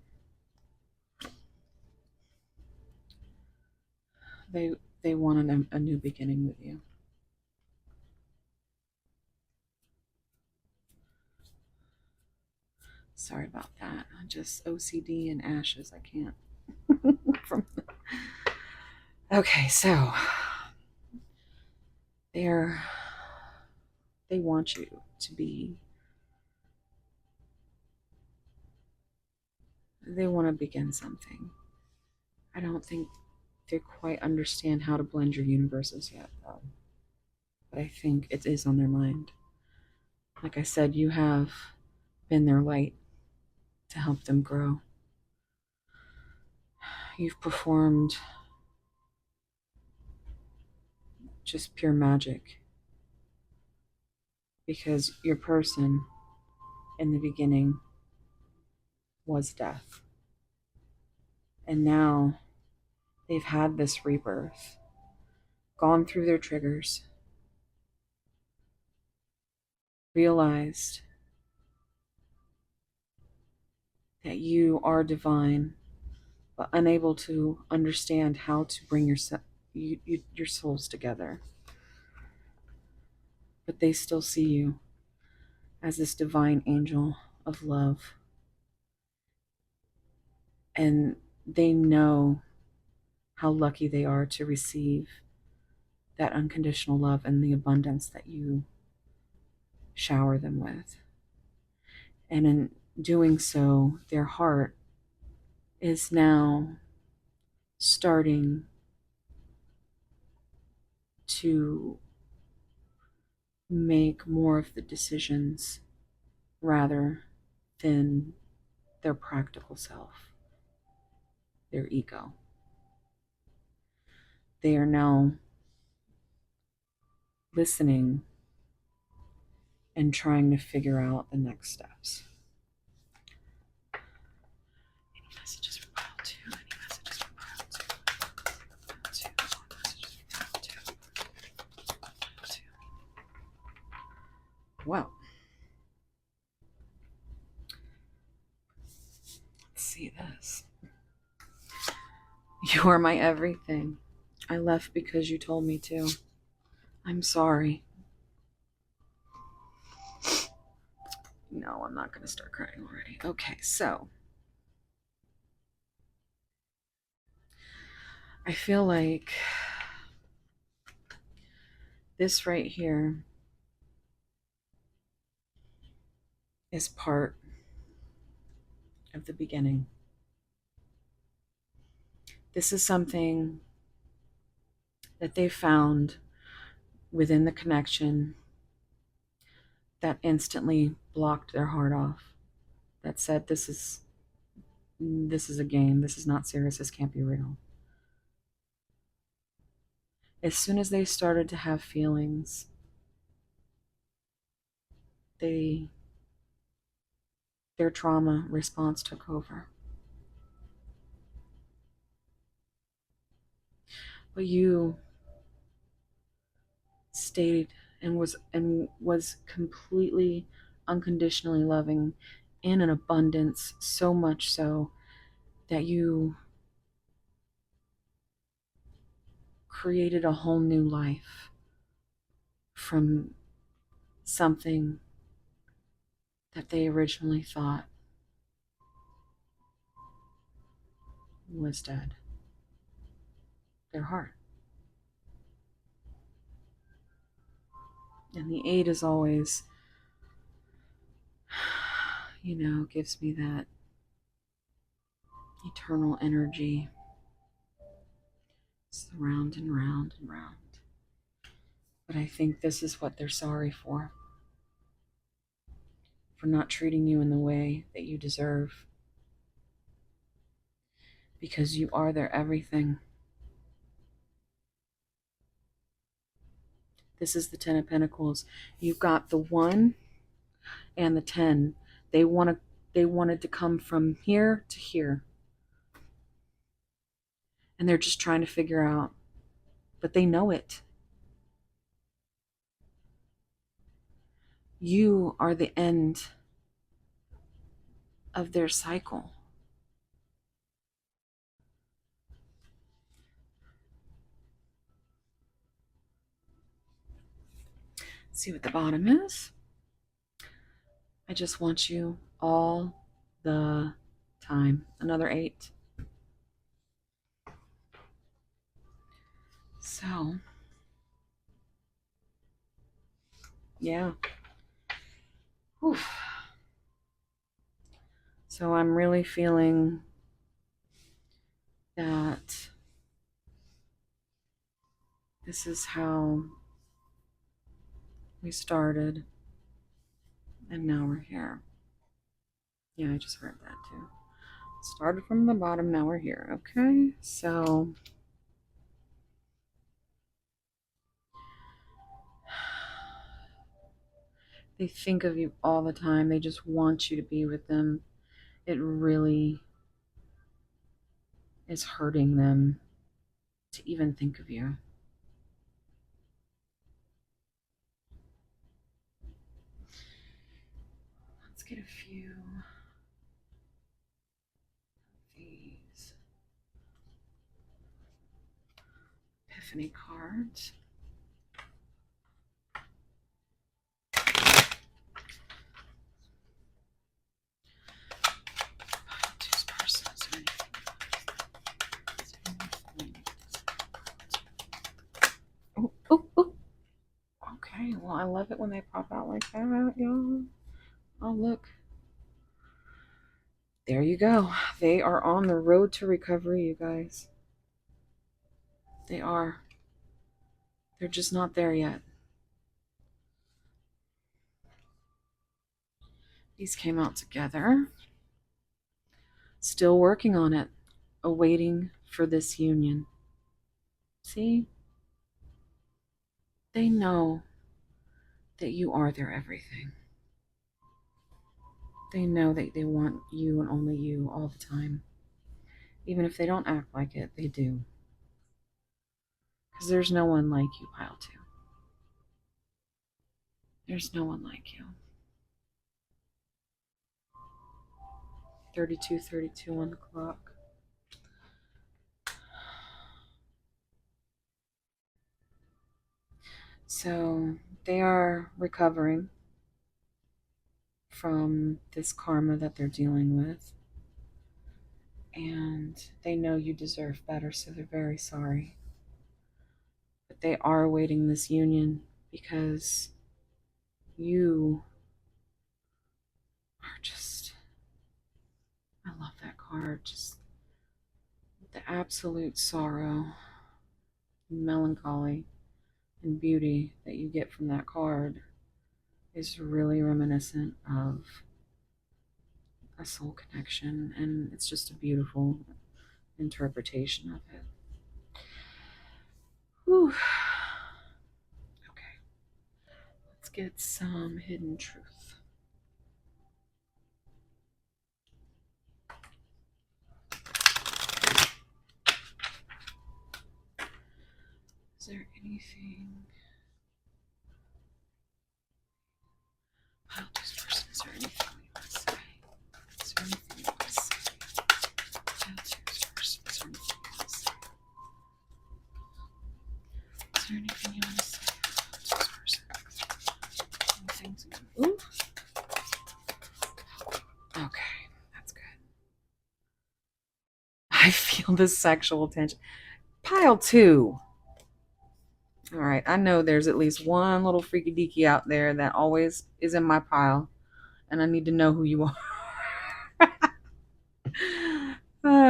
They want a new beginning with you. Sorry about that. Just OCD and ashes. I can't. From okay, so they're they want you to be. They want to begin something. I don't think they quite understand how to blend your universes yet, though. But I think it is on their mind. Like I said, you have been their light to help them grow. You've performed just pure magic because your person in the beginning was death. And now they've had this rebirth, gone through their triggers, realized that you are divine, but unable to understand how to bring your souls together. But they still see you as this divine angel of love. And they know how lucky they are to receive that unconditional love and the abundance that you shower them with. And in doing so, their heart is now starting to make more of the decisions rather than their practical self, their ego. They are now listening and trying to figure out the next steps. Any messages for pile two? Any messages for pile two? More messages for pile two. Pile two. Well, let's see this. You are my everything. I left because you told me to. I'm sorry. No, I'm not going to start crying already. Okay, so I feel like this right here is part of the beginning. This is something that they found within the connection that instantly blocked their heart off. That said, this is a game. This is not serious. This can't be real. As soon as they started to have feelings, their trauma response took over. But you stayed and was completely unconditionally loving in an abundance, so much so that you created a whole new life from something that they originally thought was dead, their heart. And the 8 is always, gives me that eternal energy. It's round and round and round. But I think this is what they're sorry for not treating you in the way that you deserve. Because you are their everything. This is the 10 of Pentacles. You've got the 1 and the 10. They wanted to come from here to here. And they're just trying to figure out, but they know it. You are the end of their cycle. Let's see what the bottom is. I just want you all the time. Another 8. So, yeah. Whew. So I'm really feeling that this is how we started, and now we're here. Yeah, I just heard that too. Started from the bottom, now we're here. Okay, so they think of you all the time. They just want you to be with them. It really is hurting them to even think of you. Let's get a few of these Epiphany cards. Oh, oh, oh. Okay, well, I love it when they pop out like that, y'all. Oh, look. There you go. They are on the road to recovery, you guys. They are. They're just not there yet. These came out together. Still working on it. Awaiting for this union. See? They know that you are their everything. They know that they want you and only you all the time. Even if they don't act like it, they do. Because there's no one like you, Pile 2. There's no one like you. 32:32 on the clock. So they are recovering from this karma that they're dealing with. And they know you deserve better, so they're very sorry. But they are awaiting this union because you are just, I love that card, just the absolute sorrow, melancholy, and beauty that you get from that card is really reminiscent of a soul connection, and it's just a beautiful interpretation of it. Whew. Okay, let's get some hidden truth. Is there anything? I'll just first. Is there anything we want to say? Is there anything you want to say? I'll choose first. Is there anything you want to say? Is there anything you want to say? I'll choose first. Anything to... Ooh. Okay, that's good. I feel this sexual tension. Pile 2. All right, I know there's at least one little freaky deaky out there that always is in my pile, and I need to know who you are.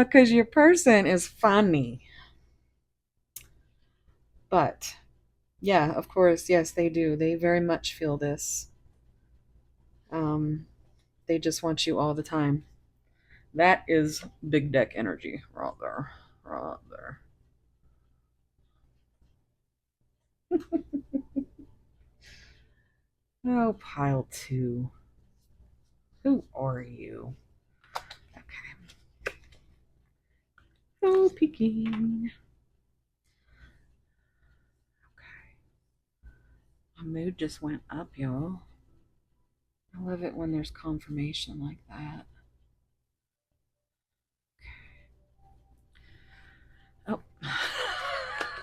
Because your person is funny. But, yeah, of course, yes, they do. They very much feel this. They just want you all the time. That is big deck energy right there. Right there. Oh, pile 2. Who are you? Okay. Oh, peeking. Okay. My mood just went up, y'all. I love it when there's confirmation like that. Oh.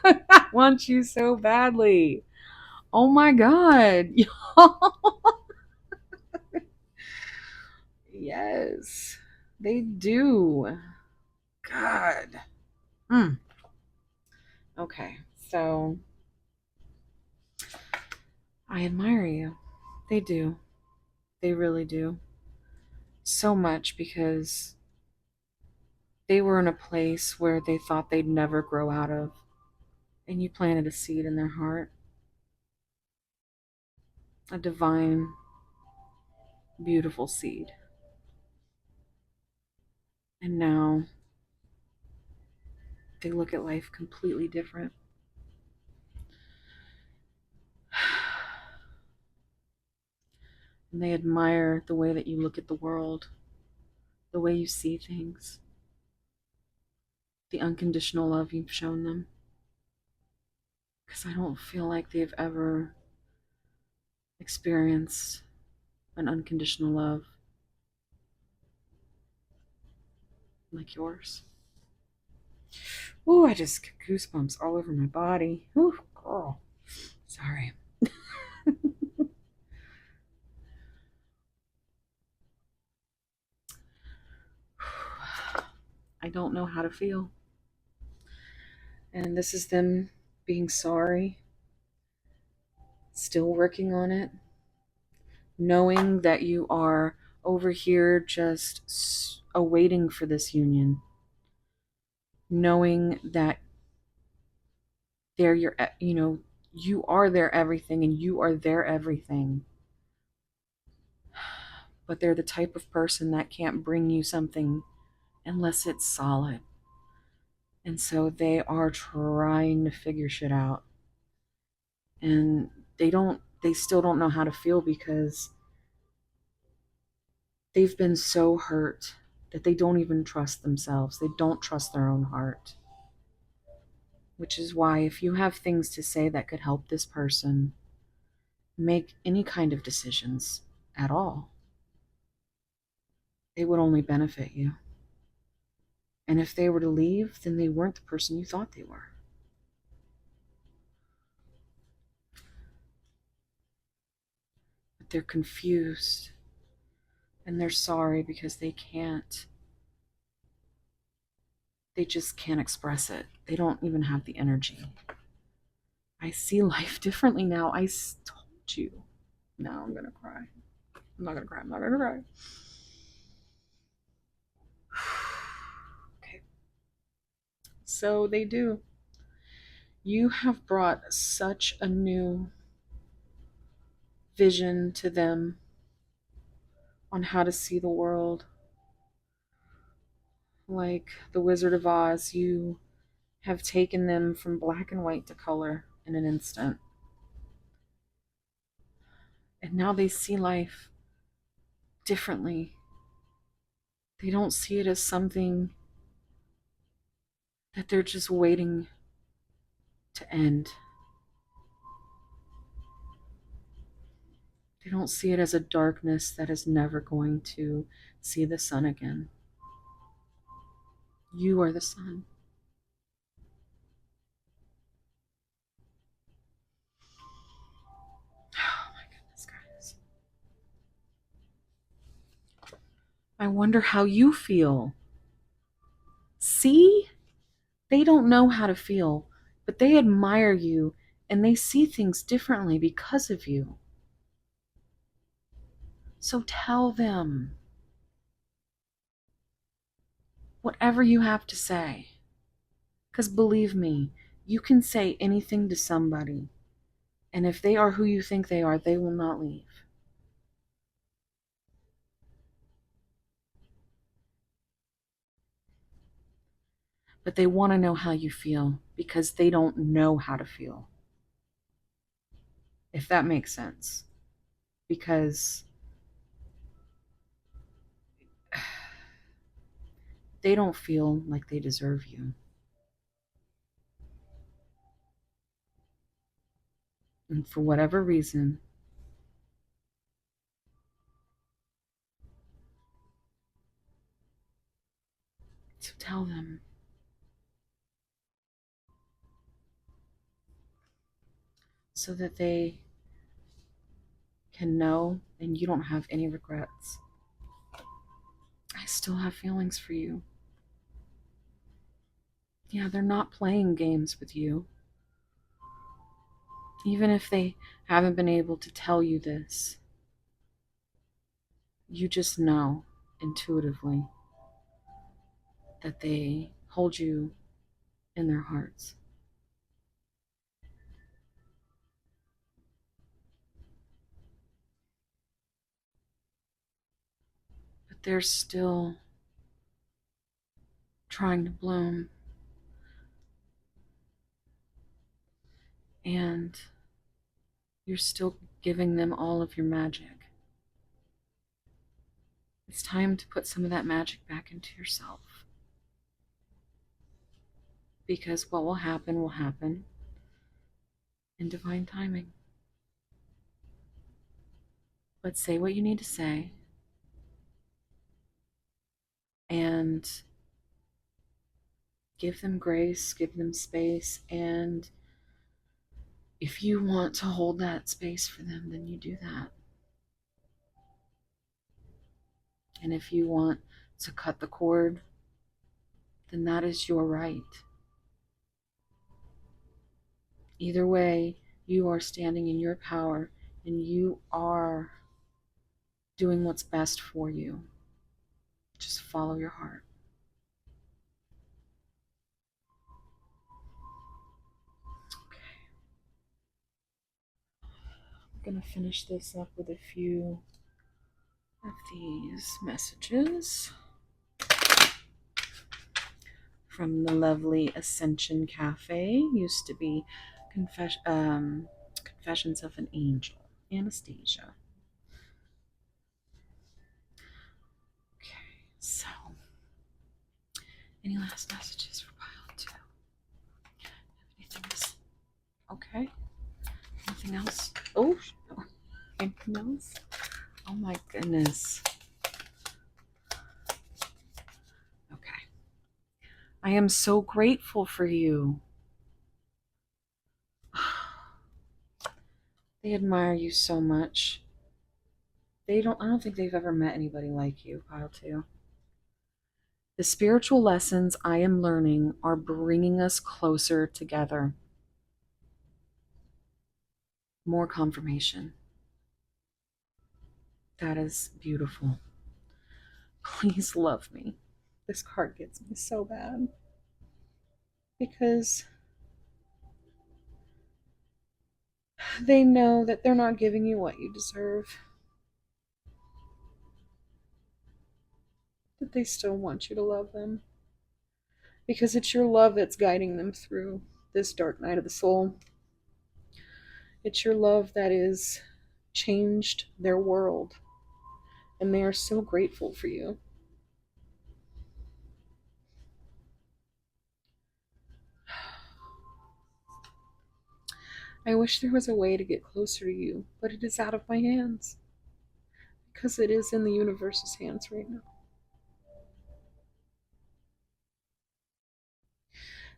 I want you so badly. Oh my god. Y'all. Yes. They do. God. Mm. Okay, so I admire you. They do. They really do. So much because they were in a place where they thought they'd never grow out of, and you planted a seed in their heart, a divine, beautiful seed. And now they look at life completely different. And they admire the way that you look at the world, the way you see things, the unconditional love you've shown them. Because I don't feel like they've ever experienced an unconditional love like yours. Ooh, I just get goosebumps all over my body. Ooh, girl. Sorry. I don't know how to feel. And this is them being sorry, still working on it, knowing that you are over here just awaiting for this union, knowing that they're your, you are their everything and you are their everything. But they're the type of person that can't bring you something unless it's solid. And so they are trying to figure shit out. And they still don't know how to feel because they've been so hurt that they don't even trust themselves. They don't trust their own heart. Which is why, if you have things to say that could help this person make any kind of decisions at all, they would only benefit you. And if they were to leave, then they weren't the person you thought they were. But they're confused and they're sorry because they just can't express it. They don't even have the energy. I see life differently now. I told you. Now I'm gonna cry. I'm not gonna cry. I'm not gonna cry. Okay. So they do. You have brought such a new vision to them on how to see the world. Like the Wizard of Oz, you have taken them from black and white to color in an instant. And now they see life differently. They don't see it as something that they're just waiting to end. They don't see it as a darkness that is never going to see the sun again. You are the sun. Oh my goodness, guys. I wonder how you feel. See? They don't know how to feel, but they admire you and they see things differently because of you. So tell them whatever you have to say. Because believe me, you can say anything to somebody, and if they are who you think they are, they will not leave. But they want to know how you feel because they don't know how to feel. If that makes sense. Because they don't feel like they deserve you. And for whatever reason, so tell them. So that they can know and you don't have any regrets. I still have feelings for you. Yeah, they're not playing games with you. Even if they haven't been able to tell you this, you just know intuitively that they hold you in their hearts. But they're still trying to bloom. And you're still giving them all of your magic. It's time to put some of that magic back into yourself. Because what will happen in divine timing. But say what you need to say. And give them grace, give them space, and if you want to hold that space for them, then you do that. And if you want to cut the cord, then that is your right. Either way, you are standing in your power and you are doing what's best for you. Just follow your heart. Okay. I'm going to finish this up with a few of these messages from the lovely Ascension Cafe. Used to be Confessions of an Angel. Anastasia. Okay, so any last messages for pile 2? Anything else? Okay. Anything else? Oh, anything else? Oh my goodness. Okay. I am so grateful for you. They admire you so much. I don't think they've ever met anybody like you, pile 2. The spiritual lessons I am learning are bringing us closer together. More confirmation. That is beautiful. Please love me. This card gets me so bad. Because they know that they're not giving you what you deserve. But they still want you to love them. Because it's your love that's guiding them through this dark night of the soul. It's your love that has changed their world. And they are so grateful for you. I wish there was a way to get closer to you, but it is out of my hands. Because it is in the universe's hands right now.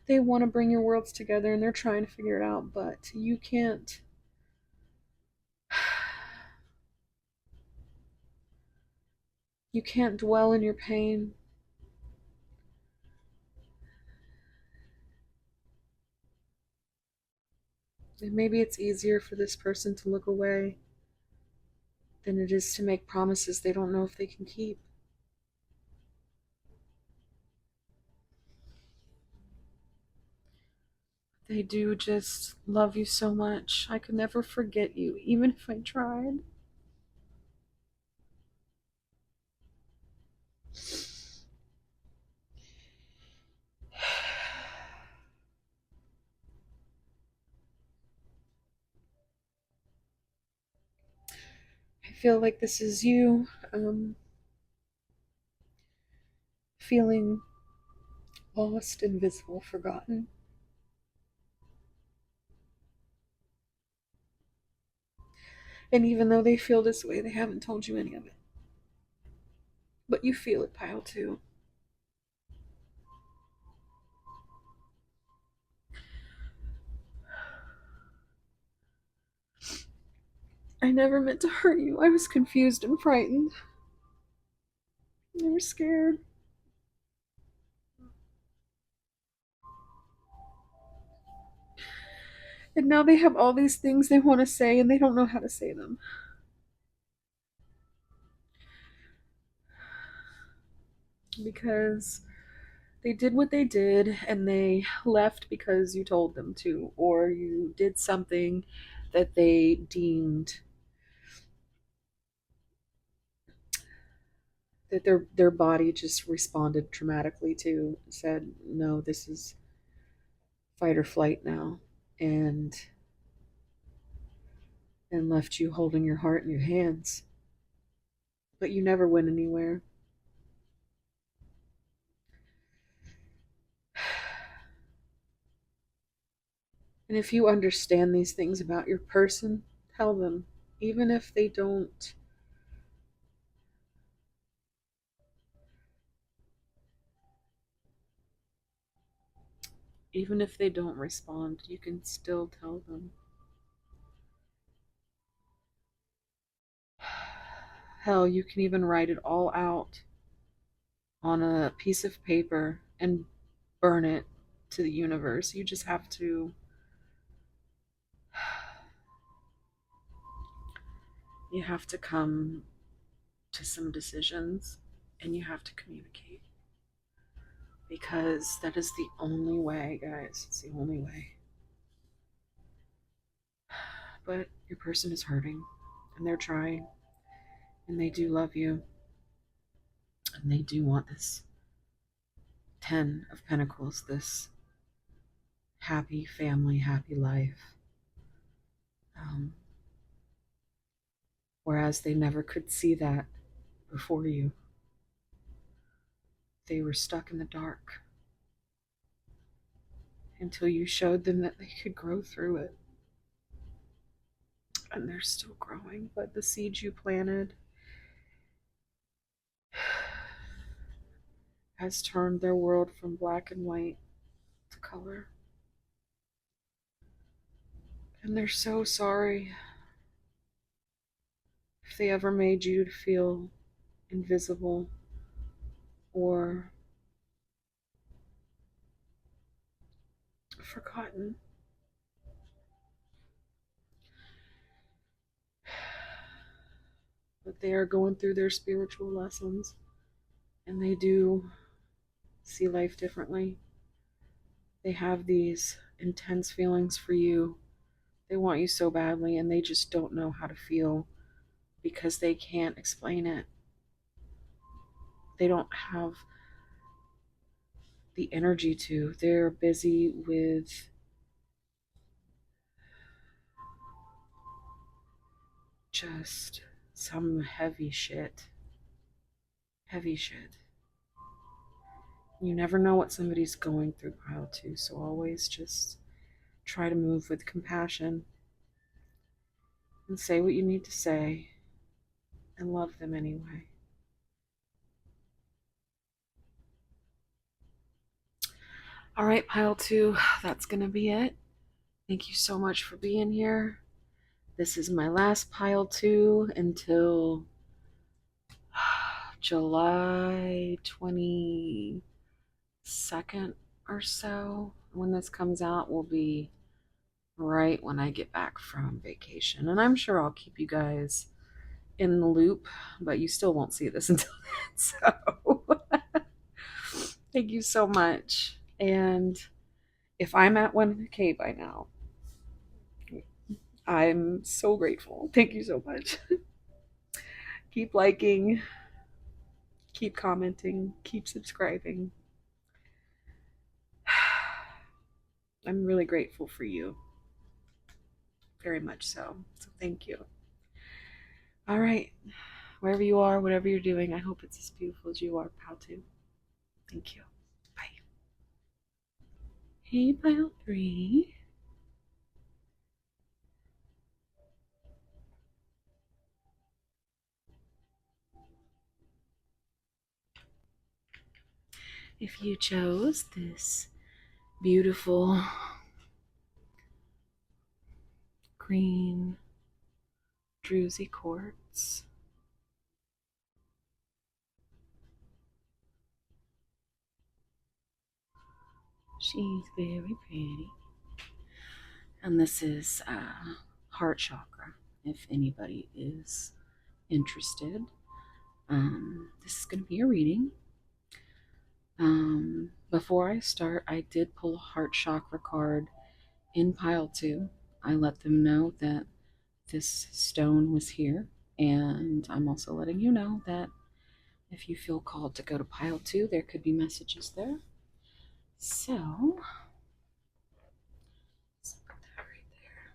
They want to bring your worlds together and they're trying to figure it out, but you can't. You can't dwell in your pain. And maybe it's easier for this person to look away than it is to make promises they don't know if they can keep. They do just love you so much. I could never forget you, even if I tried. I feel like this is you feeling lost, invisible, forgotten. And even though they feel this way, they haven't told you any of it. But you feel it, pile 2. I never meant to hurt you. I was confused and frightened. They were scared. And now they have all these things they want to say and they don't know how to say them. Because they did what they did and they left because you told them to, or you did something that they deemed that their body just responded traumatically to, said no, this is fight or flight now, and left you holding your heart in your hands, but you never went anywhere. And if you understand these things about your person, tell them, even if they don't, even if they don't respond, you can still tell them. Hell, you can even write it all out on a piece of paper and burn it to the universe. You just have to come to some decisions, and you have to communicate, because that is the only way, guys. It's the only way. But your person is hurting and they're trying, and they do love you, and they do want this 10 of Pentacles, this happy family, happy life. Um, Whereas they never could see that before you. They were stuck in the dark until you showed them that they could grow through it. And they're still growing, but the seeds you planted has turned their world from black and white to color. And they're so sorry if they ever made you feel invisible or forgotten. But they are going through their spiritual lessons, and they do see life differently. They have these intense feelings for you. They want you so badly, and they just don't know how to feel because they can't explain it. They don't have the energy to. They're busy with just some heavy shit. Heavy shit. You never know what somebody's going through, pile two, so always just try to move with compassion and say what you need to say and love them anyway. All right, pile two, that's going to be it. Thank you so much for being here. This is my last pile two until July 22nd or so. When this comes out will be right when I get back from vacation. And I'm sure I'll keep you guys in the loop, but you still won't see this until then. So thank you so much. And if I'm at 1K by now, I'm so grateful. Thank you so much. Keep liking, keep commenting, keep subscribing. I'm really grateful for you. Very much so. So thank you. All right. Wherever you are, whatever you're doing, I hope it's as beautiful as you are, pal too. Thank you. Bye. Hey, pile three. If you chose this beautiful green druzy quartz, She's very pretty. And this is heart chakra, if anybody is interested. This is going to be a reading. Before I start, I did pull a heart chakra card in pile 2. I let them know that this stone was here, and I'm also letting you know that if you feel called to go to pile 2, there could be messages there. So, let's put that right there.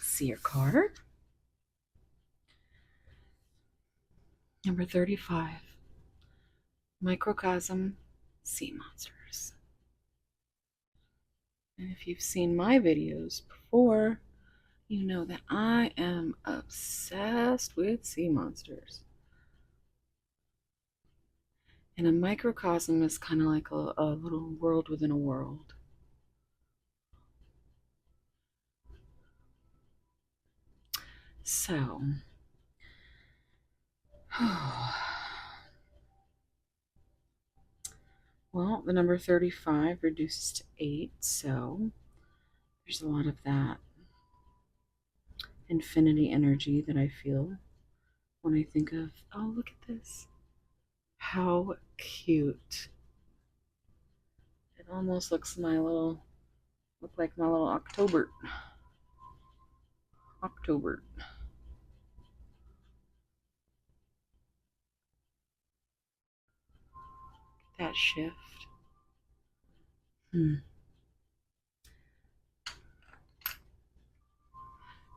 See your card. Number 35. Microcosm sea monsters. And if you've seen my videos before, you know that I am obsessed with sea monsters. And a microcosm is kind of like a little world within a world. So, well, the number 35 reduces to 8, so there's a lot of that infinity energy that I feel when I think of, oh, look at this. How cute. It almost looks like my little October. That shift.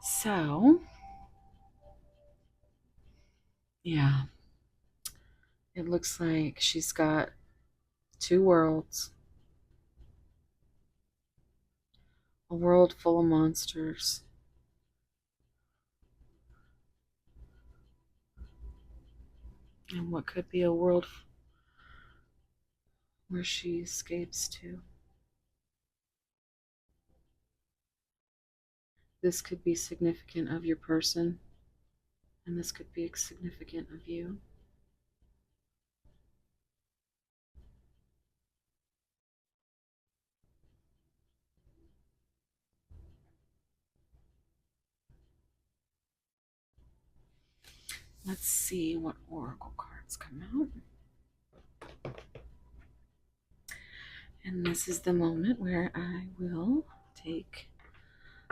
So, yeah, it looks like she's got 2 worlds. A world full of monsters. And what could be a world where she escapes to. This could be significant of your person, and this could be significant of you. Let's see what oracle cards come out. And this is the moment where I will take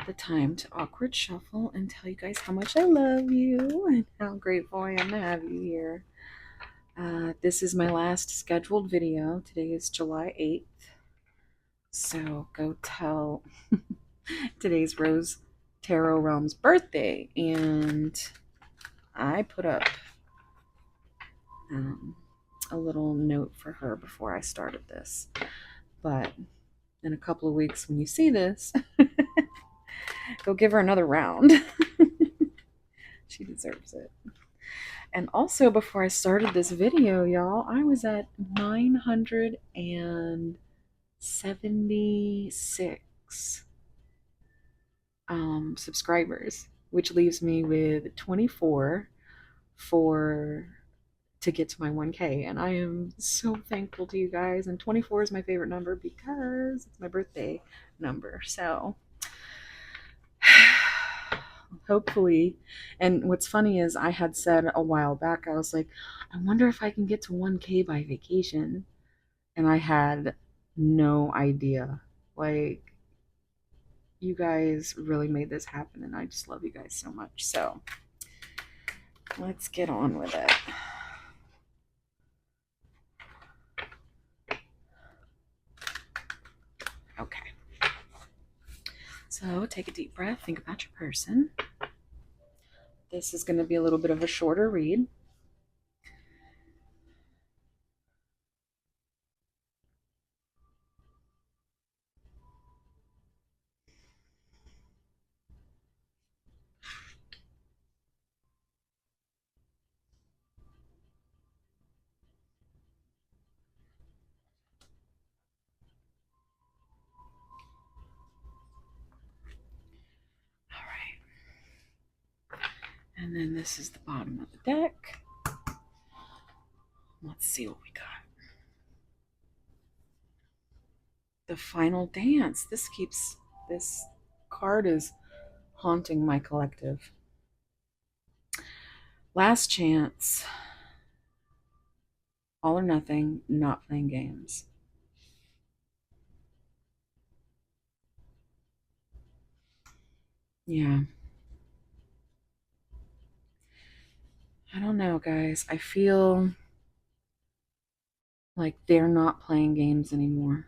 the time to awkward shuffle and tell you guys how much I love you and how grateful I am to have you here. This is my last scheduled video. Today is July 8th. So go tell today's Rose Tarot Realm's birthday. And I put up a little note for her before I started this. But in a couple of weeks, when you see this, go give her another round. She deserves it. And also, before I started this video, y'all, I was at 976 subscribers, which leaves me with 24 to get to my 1K. And I am so thankful to you guys. And 24 is my favorite number because it's my birthday number. So hopefully, and what's funny is I had said a while back, I was like, I wonder if I can get to 1K by vacation. And I had no idea. Like, you guys really made this happen, and I just love you guys so much. So let's get on with it. Okay. So take a deep breath, think about your person. This is going to be a little bit of a shorter read. All right. And then this is the bottom of the deck. Let's see what we got. The final dance. This card is haunting my collective. Last chance. All or nothing, not playing games. Yeah. I don't know, guys. I feel like they're not playing games anymore.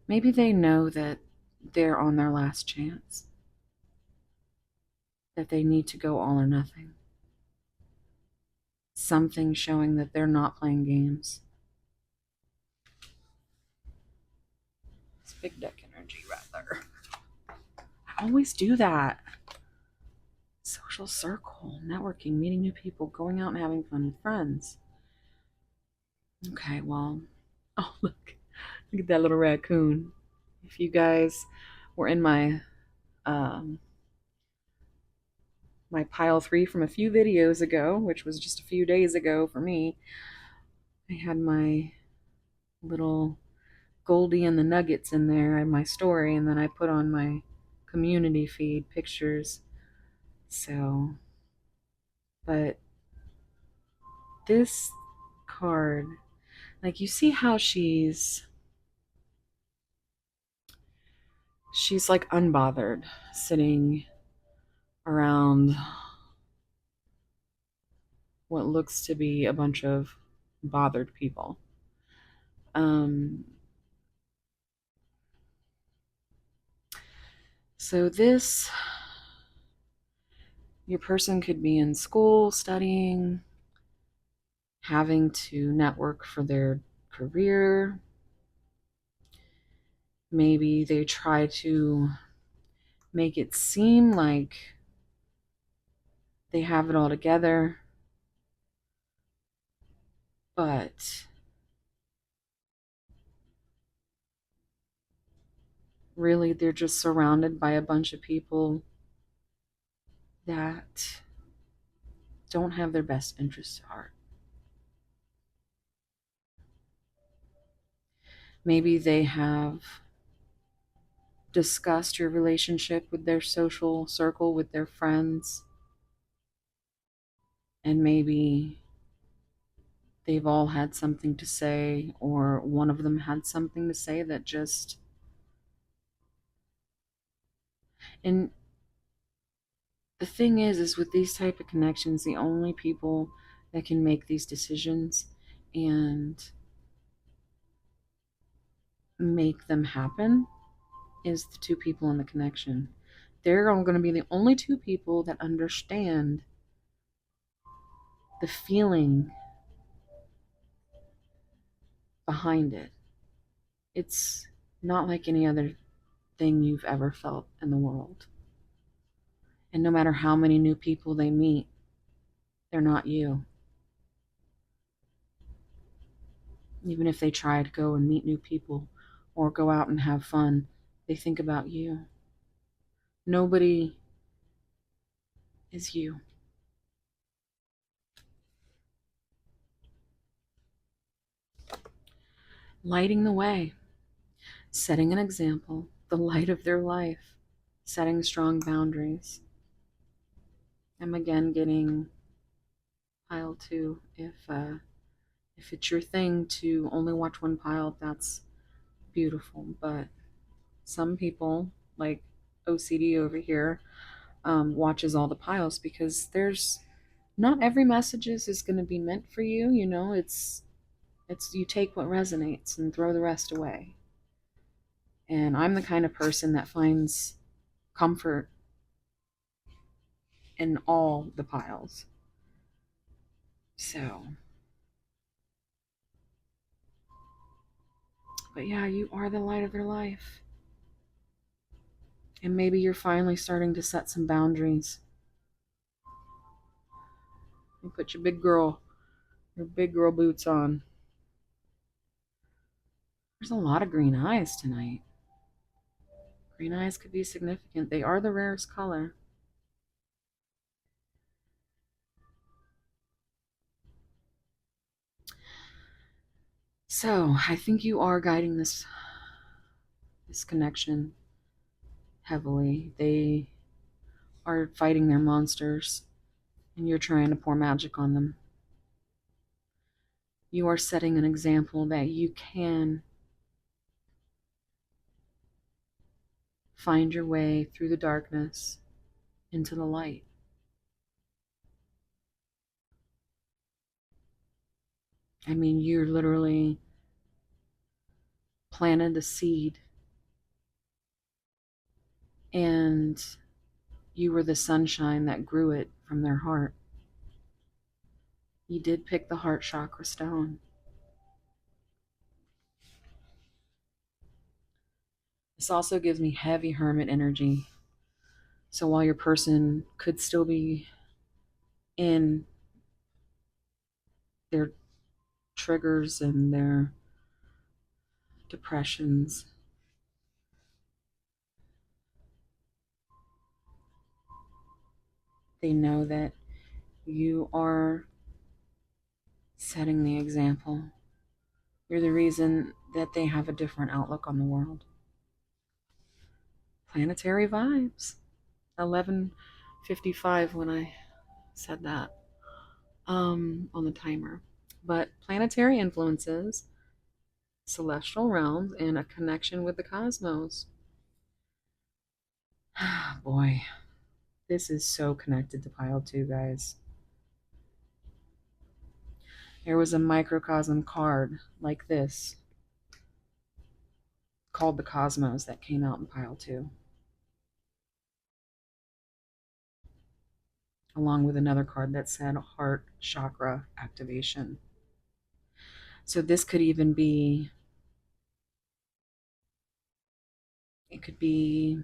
Maybe they know that they're on their last chance, that they need to go all or nothing. Something showing that they're not playing games. It's big deck energy, rather. I always do that. Social circle, networking, meeting new people, going out and having fun with friends. Okay, well, oh, look at that little raccoon. If you guys were in um, my pile 3 from a few videos ago, which was just a few days ago for me, I had my little Goldie and the Nuggets in there in my story, and then I put on my community feed pictures. So, but this card, like, you see how she's like unbothered, sitting around what looks to be a bunch of bothered people. Um, so this, your person could be in school studying, having to network for their career. Maybe they try to make it seem like they have it all together, but really they're just surrounded by a bunch of people that don't have their best interests at heart. Maybe they have discussed your relationship with their social circle, with their friends, and maybe they've all had something to say, or one of them had something to say that just. And the thing is with these type of connections, the only people that can make these decisions and make them happen is the two people in the connection. They're going to be the only two people that understand the feeling behind it. It's not like any other thing you've ever felt in the world. And no matter how many new people they meet, they're not you. Even if they try to go and meet new people or go out and have fun, they think about you. Nobody is you. Lighting the way, setting an example, the light of their life, setting strong boundaries. I'm again getting pile 2. If it's your thing to only watch one pile, that's beautiful. But some people, like OCD over here, watches all the piles because there's not every messages is going to be meant for you. You know, it's you take what resonates and throw the rest away. And I'm the kind of person that finds comfort in all the piles. So, but yeah, you are the light of their life. And maybe you're finally starting to set some boundaries. You put your big girl boots on. There's a lot of green eyes tonight. Green eyes could be significant. They are the rarest color. So I think you are guiding this connection heavily. They are fighting their monsters, and you're trying to pour magic on them. You are setting an example that you can find your way through the darkness into the light. I mean, you're literally planted the seed, and you were the sunshine that grew it from their heart. You did pick the heart chakra stone. This also gives me heavy hermit energy. So while your person could still be in their triggers and their depressions, they know that you are setting the example. You're the reason that they have a different outlook on the world. Planetary vibes. 11:55 when I said that on the timer. But planetary influences, celestial realms, and a connection with the cosmos. Boy, this is so connected to pile 2, guys. There was a microcosm card like this called the Cosmos that came out in pile 2, along with another card that said heart chakra activation. So this could even be, it could be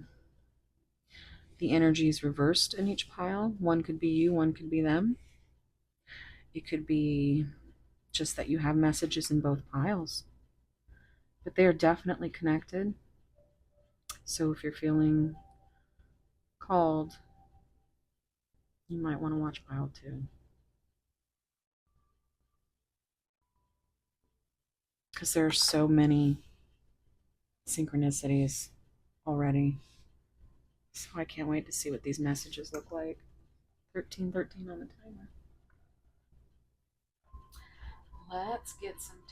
the energies reversed in each pile. One could be you, one could be them. It could be just that you have messages in both piles. But they are definitely connected. So if you're feeling called, you might want to watch pile 2. Because there are so many synchronicities already. So I can't wait to see what these messages look like. 1313 on the timer. Let's get some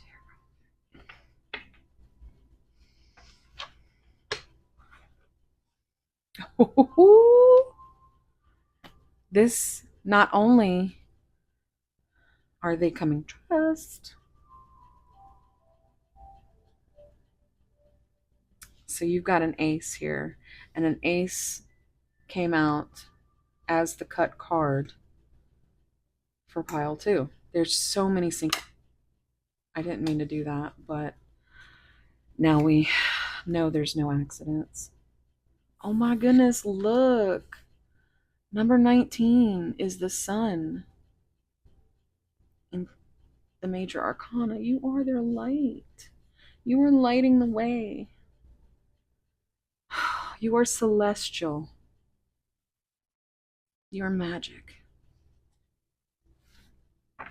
tarot. This, not only are they coming trust, so you've got an ace here, and an ace came out as the cut card for pile 2. There's so many I didn't mean to do that, but now we know there's no accidents. Oh my goodness, look. Number 19 is the sun in the major arcana. You are their light. You are lighting the way. You are celestial. You are magic. All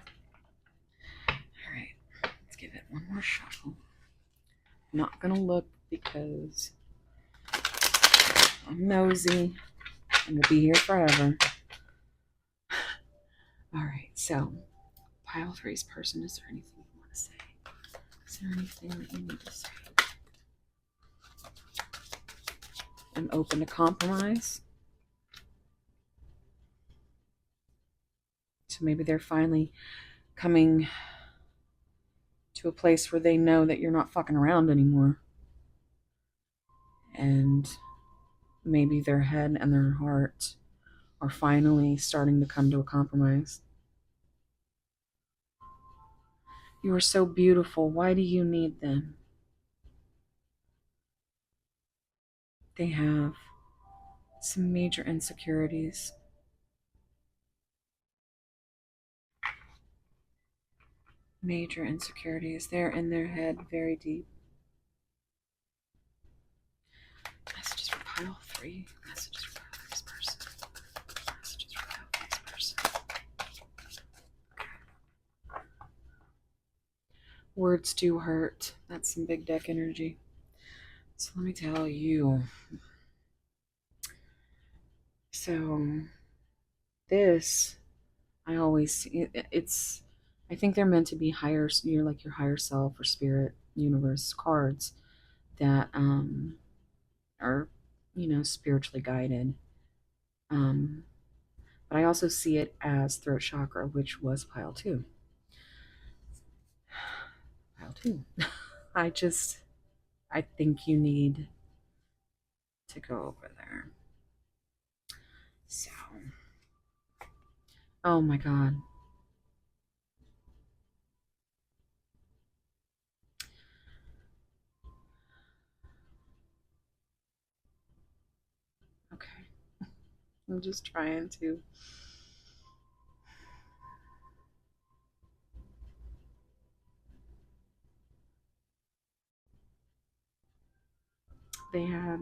right, let's give it one more shuffle. I'm not going to look because I'm nosy and will be here forever. All right, so pile 3's person, is there anything you want to say? Is there anything that you need to say? I'm open to compromise. So maybe they're finally coming to a place where they know that you're not fucking around anymore. And maybe their head and their heart are finally starting to come to a compromise. You are so beautiful. Why do you need them? They have some major insecurities. Major insecurities. They're in their head very deep. Messages for pile 3. Messages for pile 3's person. Messages for pile 3's person. Words do hurt. That's some big deck energy. So let me tell you. So this, I always it's. I think they're meant to be higher. You're like your higher self or spirit, universe cards that are, spiritually guided. Um, but I also see it as throat chakra, which was pile two. Pile two. I just, I think you need to go over there. So, oh my God. Okay. I'm just trying to. They had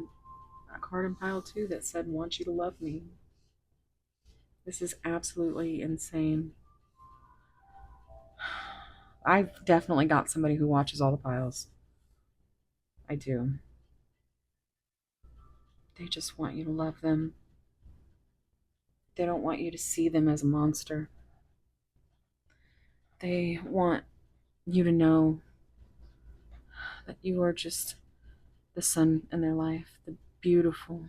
a card in pile two that said, "Want you to love me." This is absolutely insane. I've definitely got somebody who watches all the piles. I do. They just want you to love them. They don't want you to see them as a monster. They want you to know that you are just the sun in their life, the beautiful,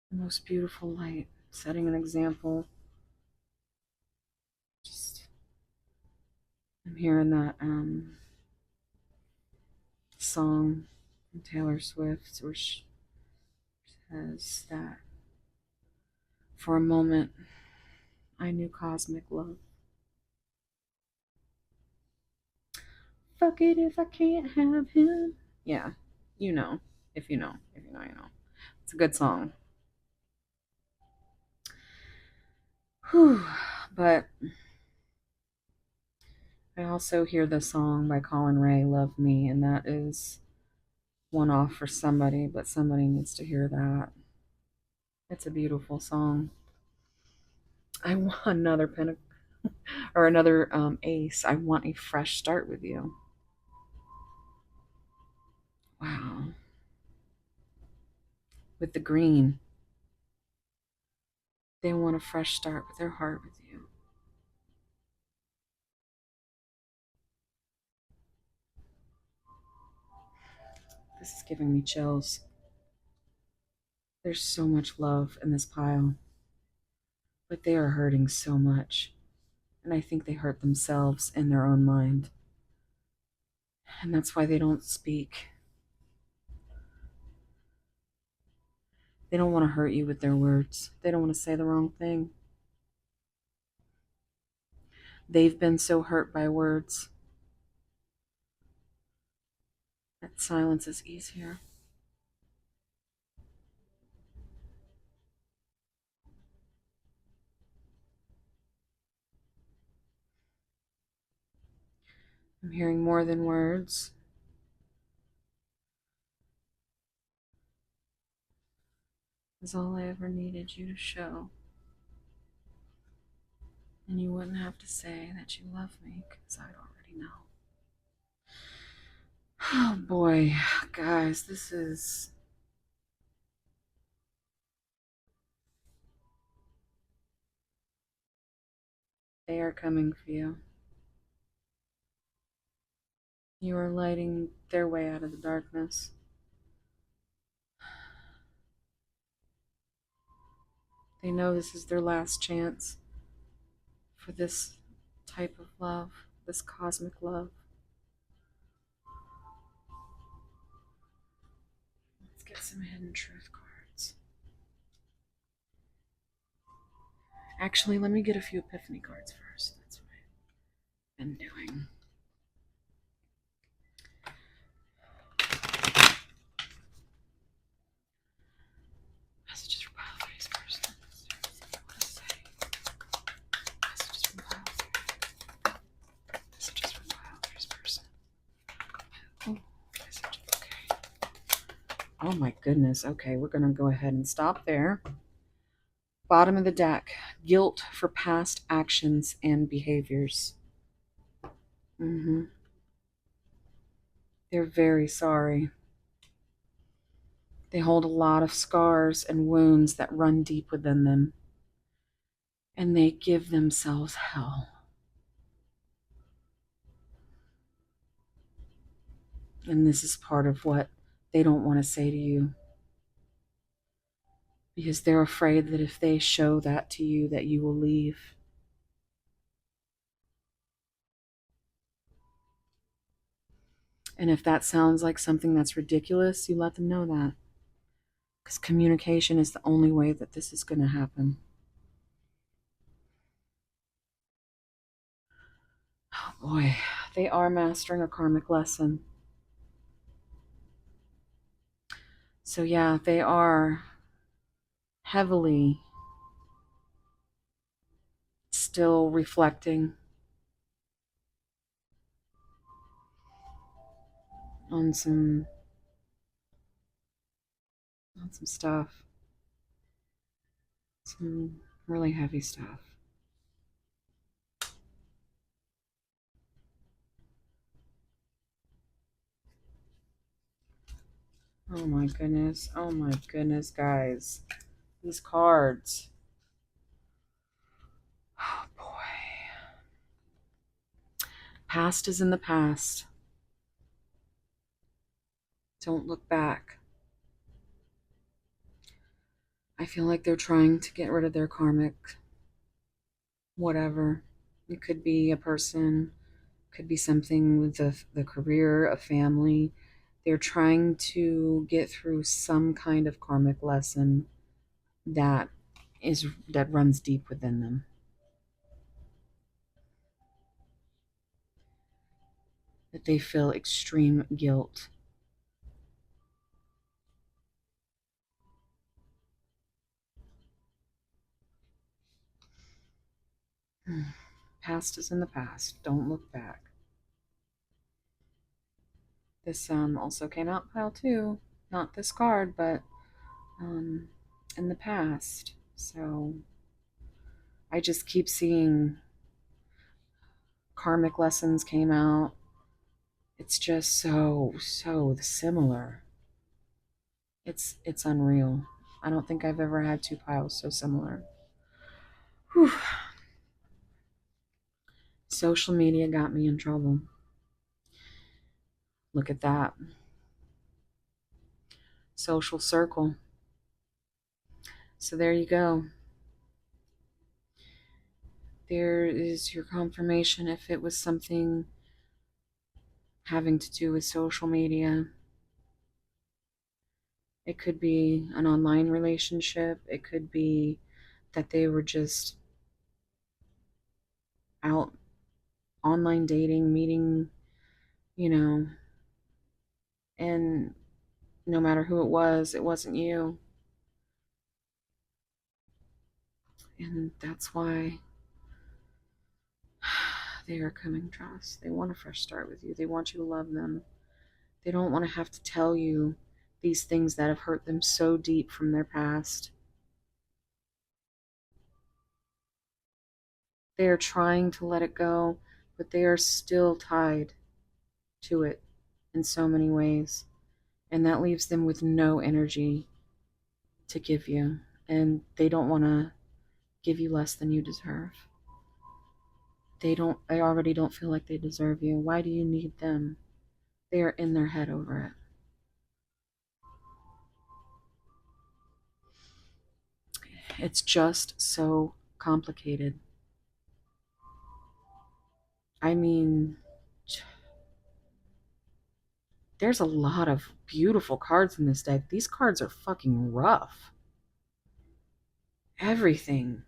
the most beautiful light, setting an example. Just, I'm hearing that song from Taylor Swift where she says that for a moment I knew cosmic love. Fuck it if I can't have him. Yeah, you know. If you know. If you know, you know. It's a good song. Whew. But I also hear the song by Colin Ray, Love Me, and that is one off for somebody, but somebody needs to hear that. It's a beautiful song. I want another or another ace. I want a fresh start with you. Wow. With the green, they want a fresh start with their heart with you. This is giving me chills. There's so much love in this pile, but they are hurting so much. And I think they hurt themselves in their own mind. And that's why they don't speak. They don't want to hurt you with their words. They don't want to say the wrong thing. They've been so hurt by words that silence is easier. I'm hearing more than words. Is all I ever needed you to show. And you wouldn't have to say that you love me because I'd already know. Oh boy, guys, this is. They are coming for you. You are lighting their way out of the darkness. They know this is their last chance for this type of love, this cosmic love. Let's get some hidden truth cards. Actually, let me get a few epiphany cards first. That's what I've been doing. Messages from pile three's person. What does it say? Messages from pile three. Messages from pile three's person. Oh, message. Okay. Oh my goodness. Okay, we're gonna go ahead and stop there. Bottom of the deck, guilt for past actions and behaviors. Mm-hmm. They're very sorry. They hold a lot of scars and wounds that run deep within them, and they give themselves hell. And this is part of what they don't want to say to you, because they're afraid that if they show that to you, that you will leave. And if that sounds like something that's ridiculous, you let them know that. Because communication is the only way that this is going to happen. Oh boy, they are mastering a karmic lesson. So, yeah, they are heavily still reflecting on some stuff, some really heavy stuff. Oh my goodness, guys. These cards. Oh boy. Past is in the past. Don't look back. I feel like they're trying to get rid of their karmic whatever. It could be a person, could be something with the career, a family. They're trying to get through some kind of karmic lesson that that runs deep within them. That they feel extreme guilt. Past is in the past. Don't look back. This also came out pile two. Not this card, but um, in the past. So I just keep seeing karmic lessons came out. It's just so similar. It's unreal. I don't think I've ever had two piles so similar. Whew. Social media got me in trouble. Look at that. Social circle. So there you go. There is your confirmation if it was something having to do with social media. It could be an online relationship. It could be that they were just out online dating, meeting, you know, and no matter who it wasn't you. And that's why they are coming to us. They want a fresh start with you. They want you to love them. They don't want to have to tell you these things that have hurt them so deep from their past. They are trying to let it go, but they are still tied to it in so many ways. And that leaves them with no energy to give you. And they don't want to give you less than you deserve. They already don't feel like they deserve you. Why do you need them? They are in their head over it. It's just so complicated. I mean, there's a lot of beautiful cards in this deck. These cards are fucking rough. Everything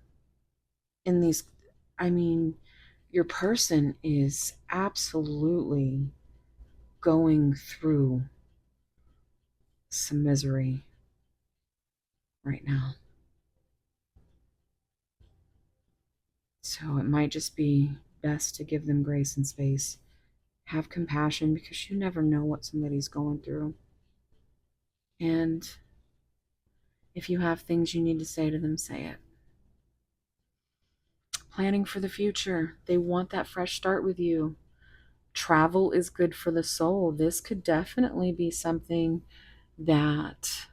in these, I mean, your person is absolutely going through some misery right now. So it might just be best to give them grace and space. Have compassion because you never know what somebody's going through. And if you have things you need to say to them, say it. Planning for the future. They want that fresh start with you. Travel is good for the soul. This could definitely be something that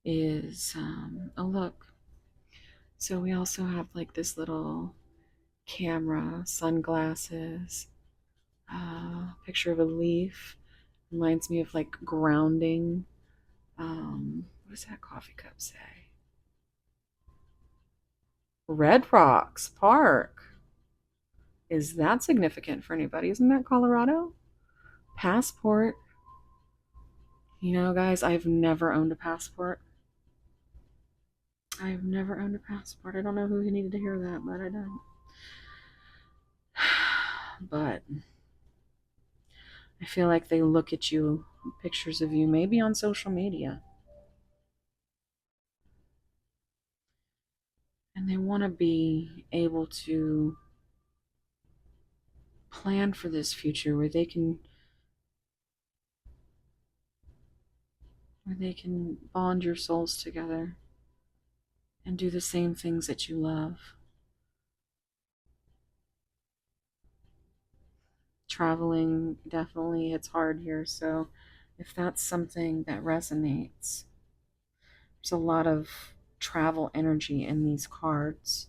is, oh, look. So we also have like this little camera, sunglasses, picture of a leaf. Reminds me of like grounding. What does that coffee cup say? Red Rocks Park. Is that significant for anybody? Isn't that Colorado? Passport. You know, guys, I've never owned a passport. I've never owned a passport. I don't know who needed to hear that, but I don't. But I feel like they look at you, pictures of you, maybe on social media, and they want to be able to plan for this future where they can bond your souls together and do the same things that you love. Traveling definitely hits hard here, so if that's something that resonates, there's a lot of travel energy in these cards.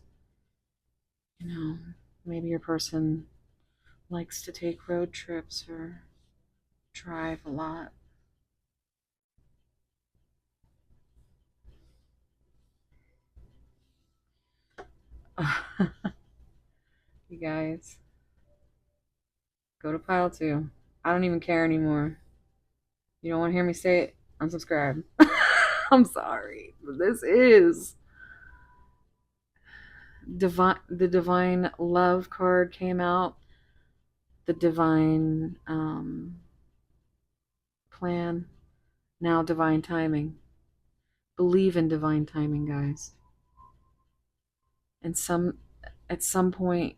You know, maybe your person likes to take road trips or drive a lot. You guys, go to pile two. I don't even care anymore. You don't want to hear me say it? Unsubscribe. I'm sorry. But this is divine. The divine love card came out. The divine plan. Now divine timing. Believe in divine timing, guys. And at some point,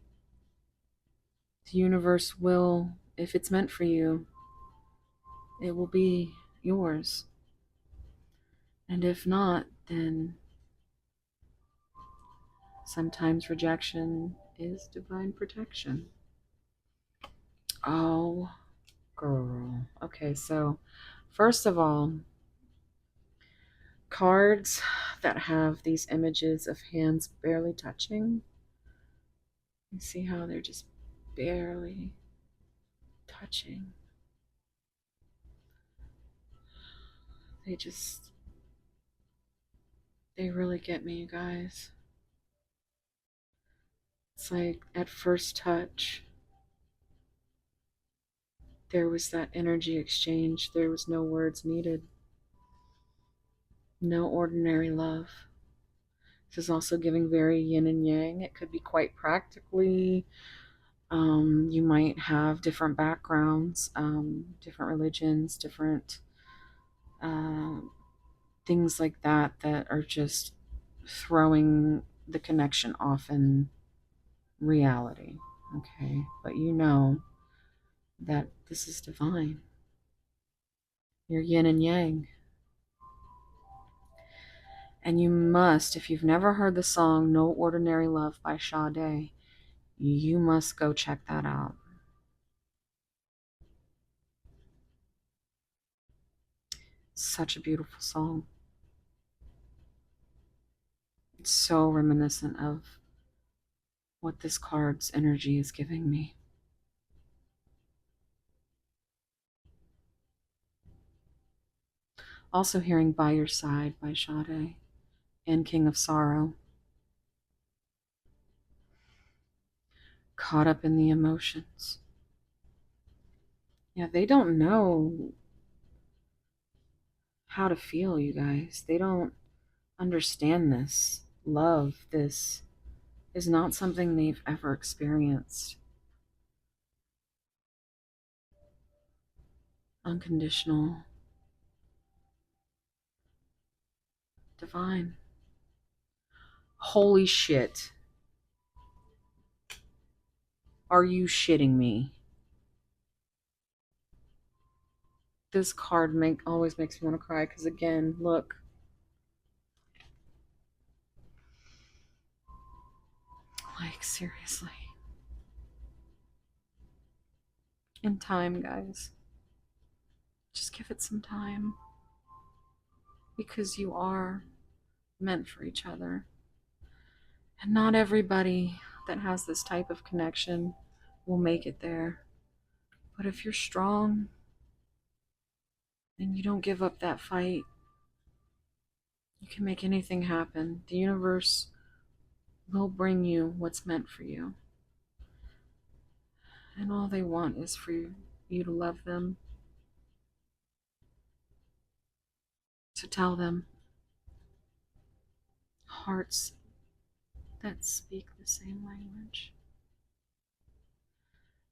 the universe will, if it's meant for you, it will be yours. And if not, then sometimes rejection is divine protection. Oh, girl. Okay, so first of all, cards that have these images of hands barely touching, you see how they're just barely touching. They just, they really get me, you guys. It's like at first touch, there was that energy exchange. There was no words needed. No ordinary love. This is also giving very yin and yang. It could be quite practically. You might have different backgrounds, different religions, different uh, things like that that are just throwing the connection off in reality. Okay, but you know that this is divine. You're yin and yang. And you must, if you've never heard the song No Ordinary Love by Sade, you must go check that out. Such a beautiful song. It's so reminiscent of what this card's energy is giving me. Also hearing By Your Side by Sade and King of Sorrow. Caught up in the emotions. Yeah, they don't know how to feel, you guys. They don't understand this. Love, this is not something they've ever experienced. Unconditional, divine. Holy shit. Are you shitting me? This card always makes me want to cry because, again, look. Like, seriously. In time, guys. Just give it some time. Because you are meant for each other. And not everybody that has this type of connection will make it there. But if you're strong and you don't give up that fight, you can make anything happen. The universe will bring you what's meant for you. And all they want is for you to love them, to tell them hearts that speak the same language.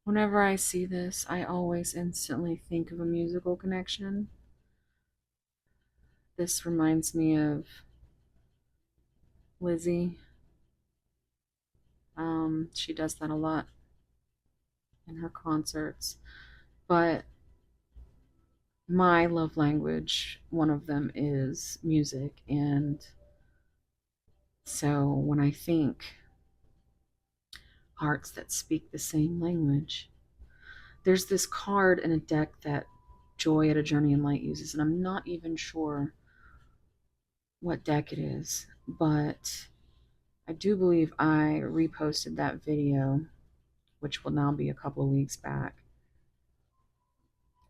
Whenever I see this, I always instantly think of a musical connection. This reminds me of Lizzie. She does that a lot in her concerts. But my love language, one of them is music. And so when I think hearts that speak the same language, there's this card in a deck that Joy at A Journey in Light uses, and I'm not even sure what deck it is, but I do believe I reposted that video, which will now be a couple of weeks back.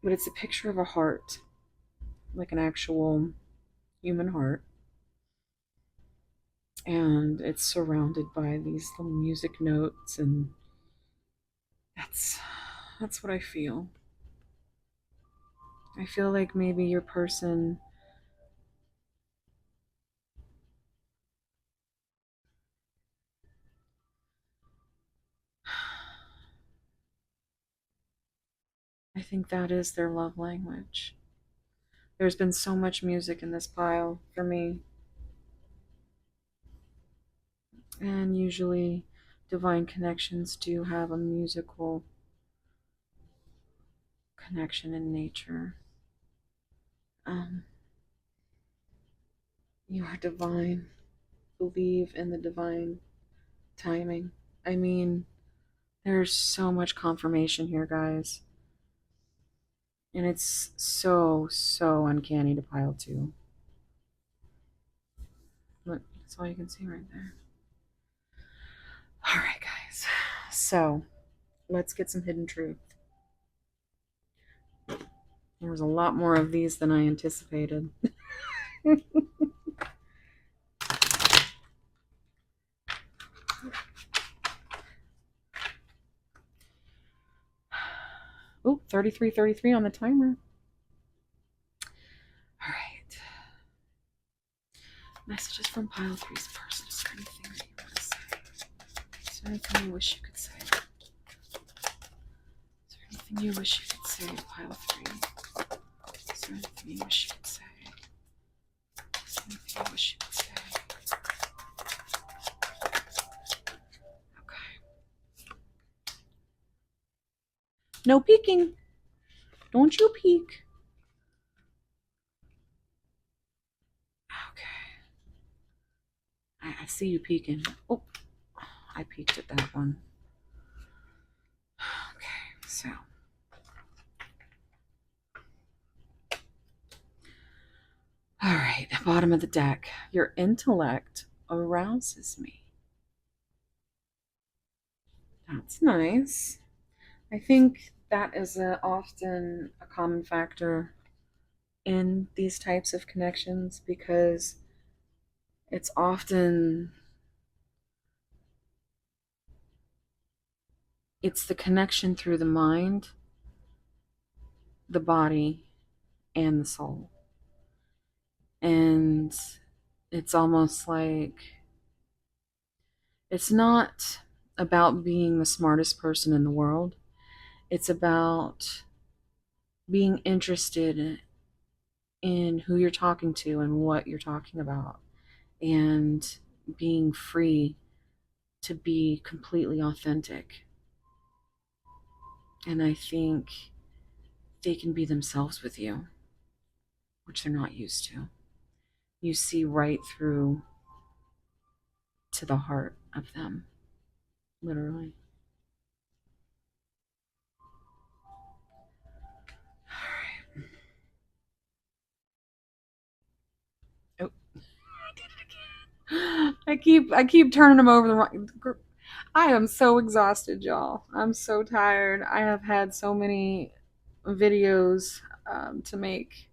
But it's a picture of a heart, like an actual human heart, and it's surrounded by these little music notes, and that's that's what I feel. I feel like maybe your person I think that is their love language. There's been so much music in this pile for me, and usually divine connections do have a musical connection in nature. Um, you are divine. Believe in the divine timing. I mean, there's so much confirmation here, guys. And it's so uncanny to pile two. Look, that's all you can see right there. All right, guys. So let's get some hidden truth. There was a lot more of these than I anticipated. Oh, 33:33 on the timer. All right. Messages from pile three's person. Is there anything that you want to say? Is there anything you wish you could say? Is there anything you wish you could say, pile three? Is there anything you wish you could say? Is there anything you wish you could say? Okay. No peeking. Don't you peek. Okay. I see you peeking. Oh, I peeked at that one. Okay, so. All right, bottom of the deck. Your intellect arouses me. That's nice. I think that is often a common factor in these types of connections because it's often it's the connection through the mind, the body, and the soul. And it's almost like it's not about being the smartest person in the world. It's about being interested in who you're talking to and what you're talking about, and being free to be completely authentic. And I think they can be themselves with you, which they're not used to. You see right through to the heart of them, literally. I keep turning them over the wrong. I am so exhausted, y'all. I'm so tired. I have had so many videos to make,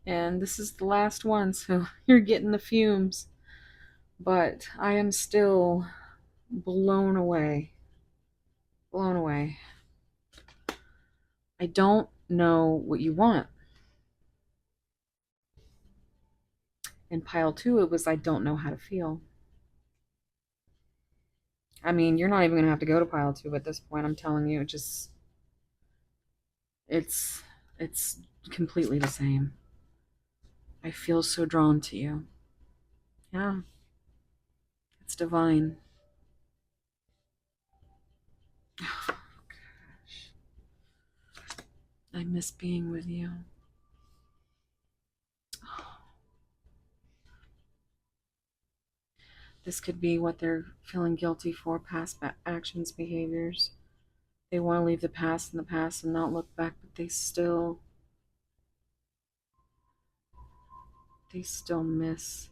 and this is the last one, so you're getting the fumes. But I am still blown away. Blown away. I don't know what you want. In pile two, it was I don't know how to feel. I mean, you're not even gonna have to go to pile two at this point. I'm telling you, it's it's completely the same. I feel so drawn to you. Yeah, it's divine. I miss being with you. This could be what they're feeling guilty for, past actions, behaviors. They want to leave the past in the past and not look back, but they still miss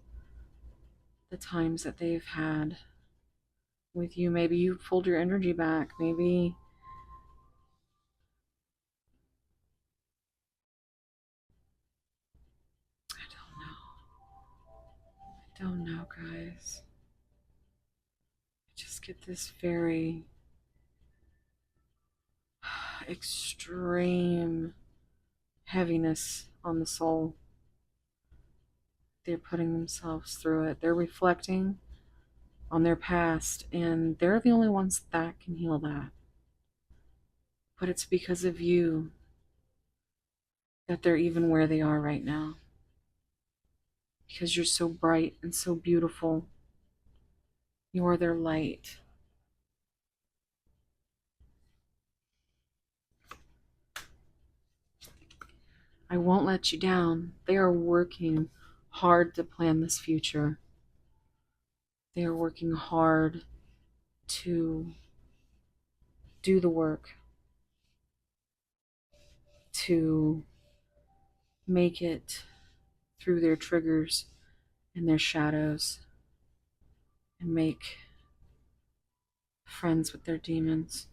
the times that they've had with you. Maybe you pulled your energy back. Maybe I don't know, guys. I just get this very extreme heaviness on the soul. They're putting themselves through it. They're reflecting on their past, and they're the only ones that can heal that. But it's because of you that they're even where they are right now. Because you're so bright and so beautiful. You are their light. I won't let you down. They are working hard to plan this future. They are working hard to do the work, to make it through their triggers and their shadows and make friends with their demons.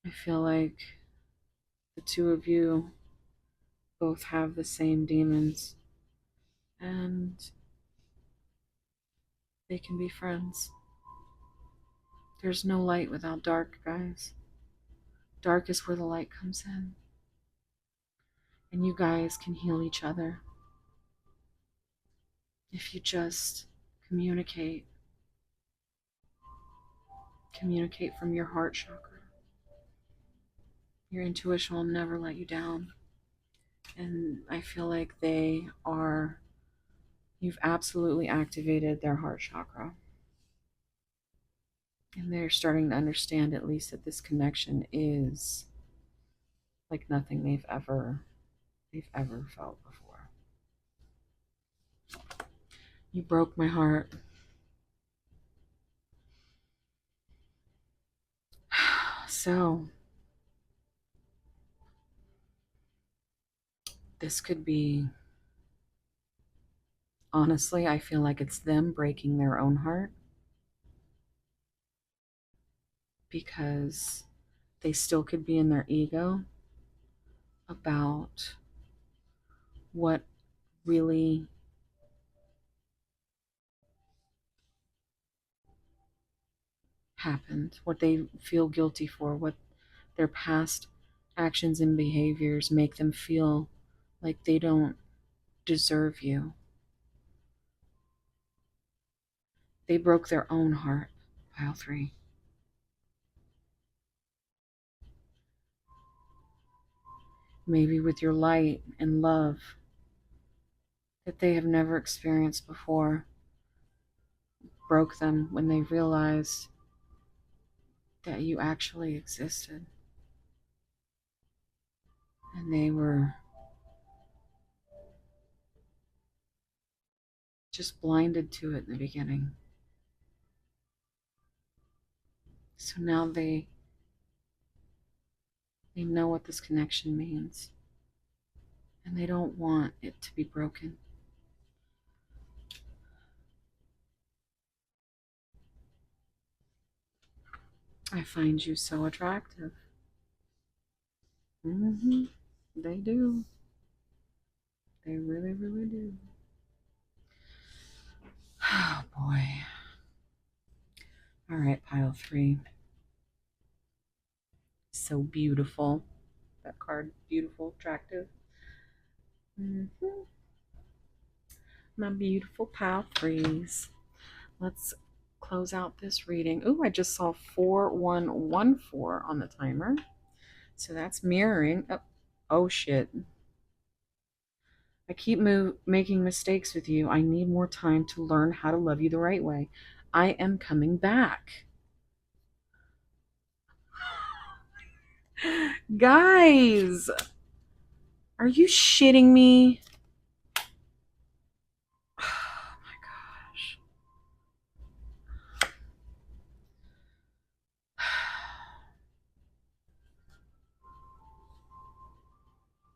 I feel like the two of you both have the same demons and they can be friends. There's no light without dark, guys. Dark is where the light comes in. And you guys can heal each other if you just communicate. Communicate from your heart chakra. Your intuition will never let you down. And I feel like you've absolutely activated their heart chakra. And they're starting to understand at least that this connection is like nothing they've ever felt before. You broke my heart. So, this could be, honestly, I feel like it's them breaking their own heart because they still could be in their ego about what really happened, what they feel guilty for, what their past actions and behaviors make them feel like they don't deserve you. They broke their own heart, pile three. Maybe with your light and love that they have never experienced before broke them when they realized that you actually existed. And they were just blinded to it in the beginning. So now they know what this connection means. And they don't want it to be broken. I find you so attractive. Mm-hmm. They do. They really, really do. Oh boy. All right, pile three. So beautiful. That card, beautiful, attractive. Mm-hmm. My beautiful pile threes. Let's close out this reading. Ooh, I just saw 4114 on the timer. So that's mirroring. Oh shit. I keep making mistakes with you. I need more time to learn how to love you the right way. I am coming back. Guys, are you shitting me? Oh my gosh.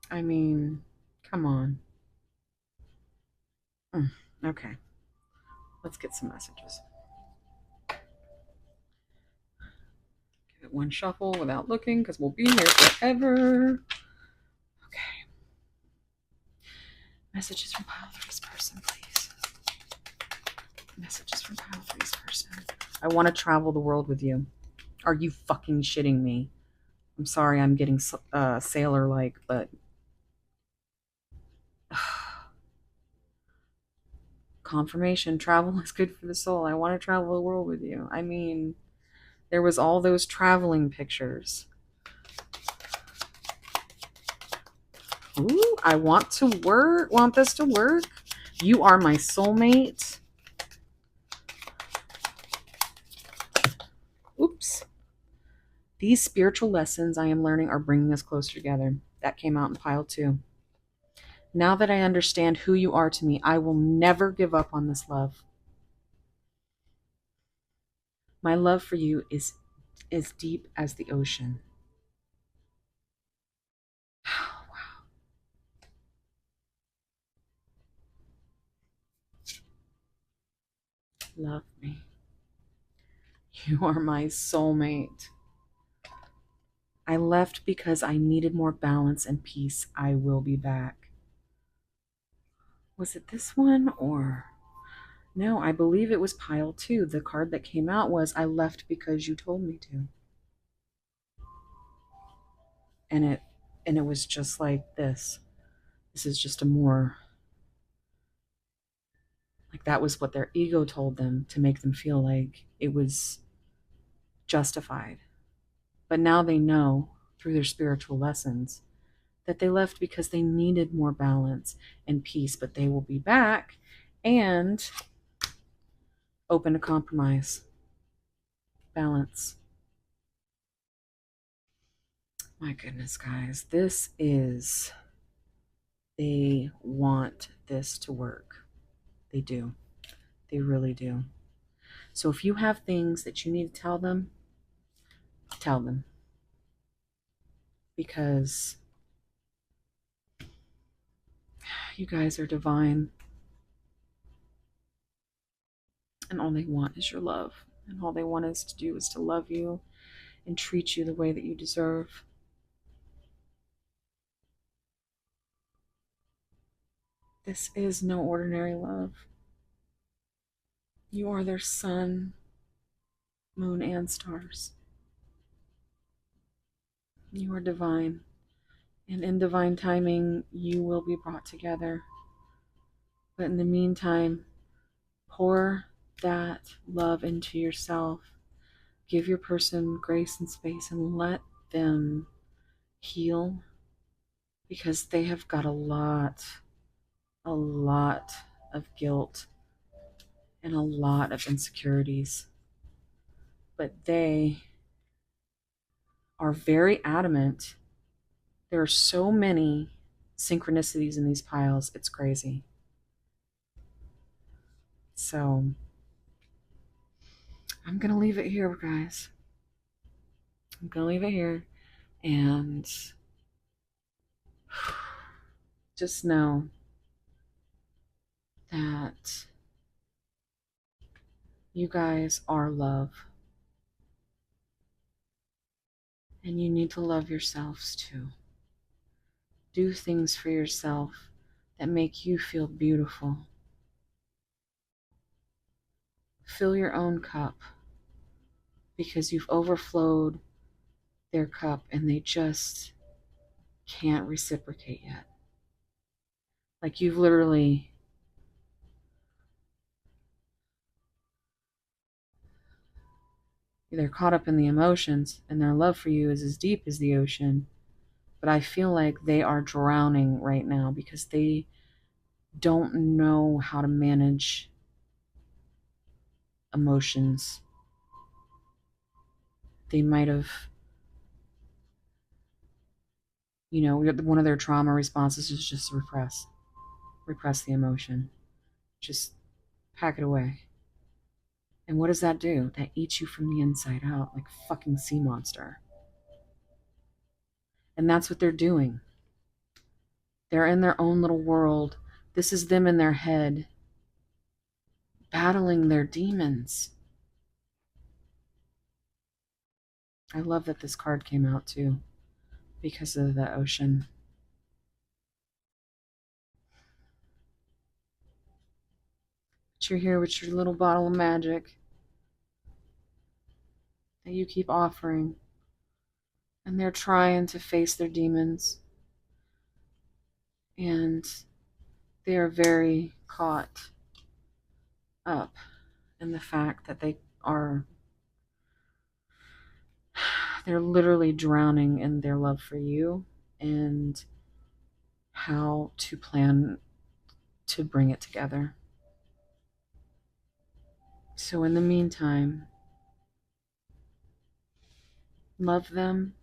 I mean, come on. Okay, let's get some messages. Give it one shuffle without looking because we'll be here forever. Okay. Messages from pile three's person, please. Messages from pile three's person. I want to travel the world with you. Are you fucking shitting me? I'm sorry I'm getting sailor like, but confirmation, travel is good for the soul. I want to travel the world with you. I mean, there was all those traveling pictures. Ooh, I want this to work. You are my soulmate. Oops. These spiritual lessons I am learning are bringing us closer together. That came out in pile two. Now that I understand who you are to me, I will never give up on this love. My love for you is as deep as the ocean. Oh, wow. Love me. You are my soulmate. I left because I needed more balance and peace. I will be back. Was it this one or... No, I believe it was pile two. The card that came out was I left because you told me to. And it was just like this. This is just a more like that was what their ego told them to make them feel like it was justified. But now they know through their spiritual lessons that they left because they needed more balance and peace, but they will be back and open to compromise, balance. My goodness, guys, they want this to work. They do. They really do. So if you have things that you need to tell them because you guys are divine and all they want is your love. And all they want us to do is to love you and treat you the way that you deserve. This is no ordinary love. You are their sun, moon, and stars. You are divine. And in divine timing, you will be brought together. But in the meantime, pour that love into yourself. Give your person grace and space and let them heal because they have got a lot of guilt and a lot of insecurities. But they are very adamant. There are so many synchronicities in these piles. It's crazy. So I'm going to leave it here, guys. I'm going to leave it here. And just know that you guys are love. And you need to love yourselves too. Do things for yourself that make you feel beautiful. Fill your own cup because you've overflowed their cup and they just can't reciprocate yet. Like you've literally, they're caught up in the emotions and their love for you is as deep as the ocean. But I feel like they are drowning right now because they don't know how to manage emotions. They might have, one of their trauma responses is just repress the emotion, just pack it away. And what does that do? That eats you from the inside out like a fucking sea monster. And that's what they're doing. They're in their own little world. This is them in their head, battling their demons. I love that this card came out too, because of the ocean. But you're here with your little bottle of magic that you keep offering. And they're trying to face their demons. And they are very caught up in the fact that they're literally drowning in their love for you and how to plan to bring it together. So in the meantime, love them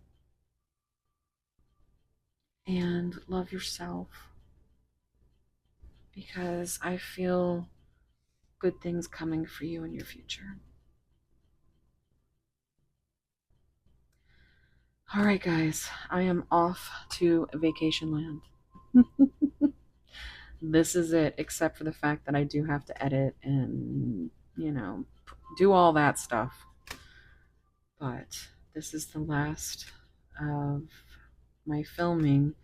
and love yourself, because I feel good things coming for you in your future. All right, guys, I am off to vacation land. This is it, except for the fact that I do have to edit and, do all that stuff. But this is the last of my filming.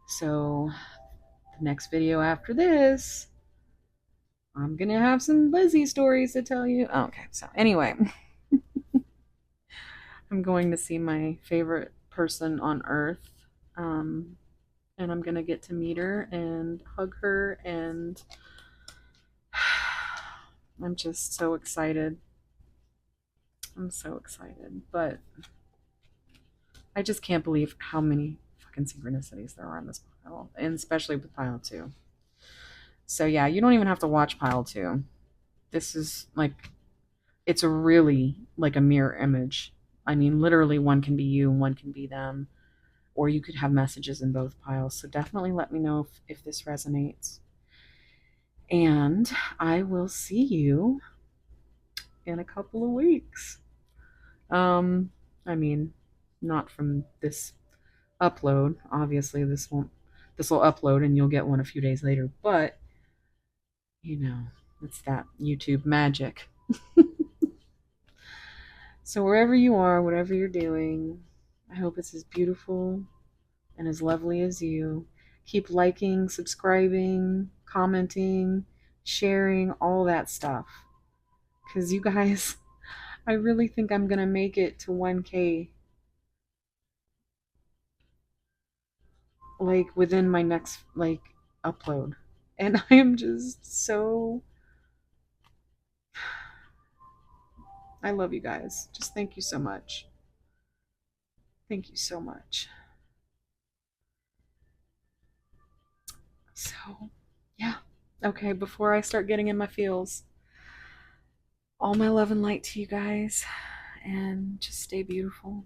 So the next video after this, I'm going to have some Lizzie stories to tell you. Okay, so anyway, I'm going to see my favorite person on earth. And I'm going to get to meet her and hug her. And I'm just so excited. I'm so excited. But I just can't believe how many fucking synchronicities there are in this pile. And especially with pile 2. So yeah, you don't even have to watch pile 2. This is like, it's really like a mirror image. I mean, literally one can be you and one can be them. Or you could have messages in both piles. So definitely let me know if this resonates. And I will see you in a couple of weeks. I mean, not from this upload. Obviously, this will upload and you'll get one a few days later. But, it's that YouTube magic. So wherever you are, whatever you're doing, I hope it's as beautiful and as lovely as you. Keep liking, subscribing, commenting, sharing, all that stuff. Because you guys, I really think I'm going to make it to 1K like within my next upload. And I am just so, I love you guys. Just thank you so much. Thank you so much. So, yeah. Okay, before I start getting in my feels, all my love and light to you guys, and just stay beautiful.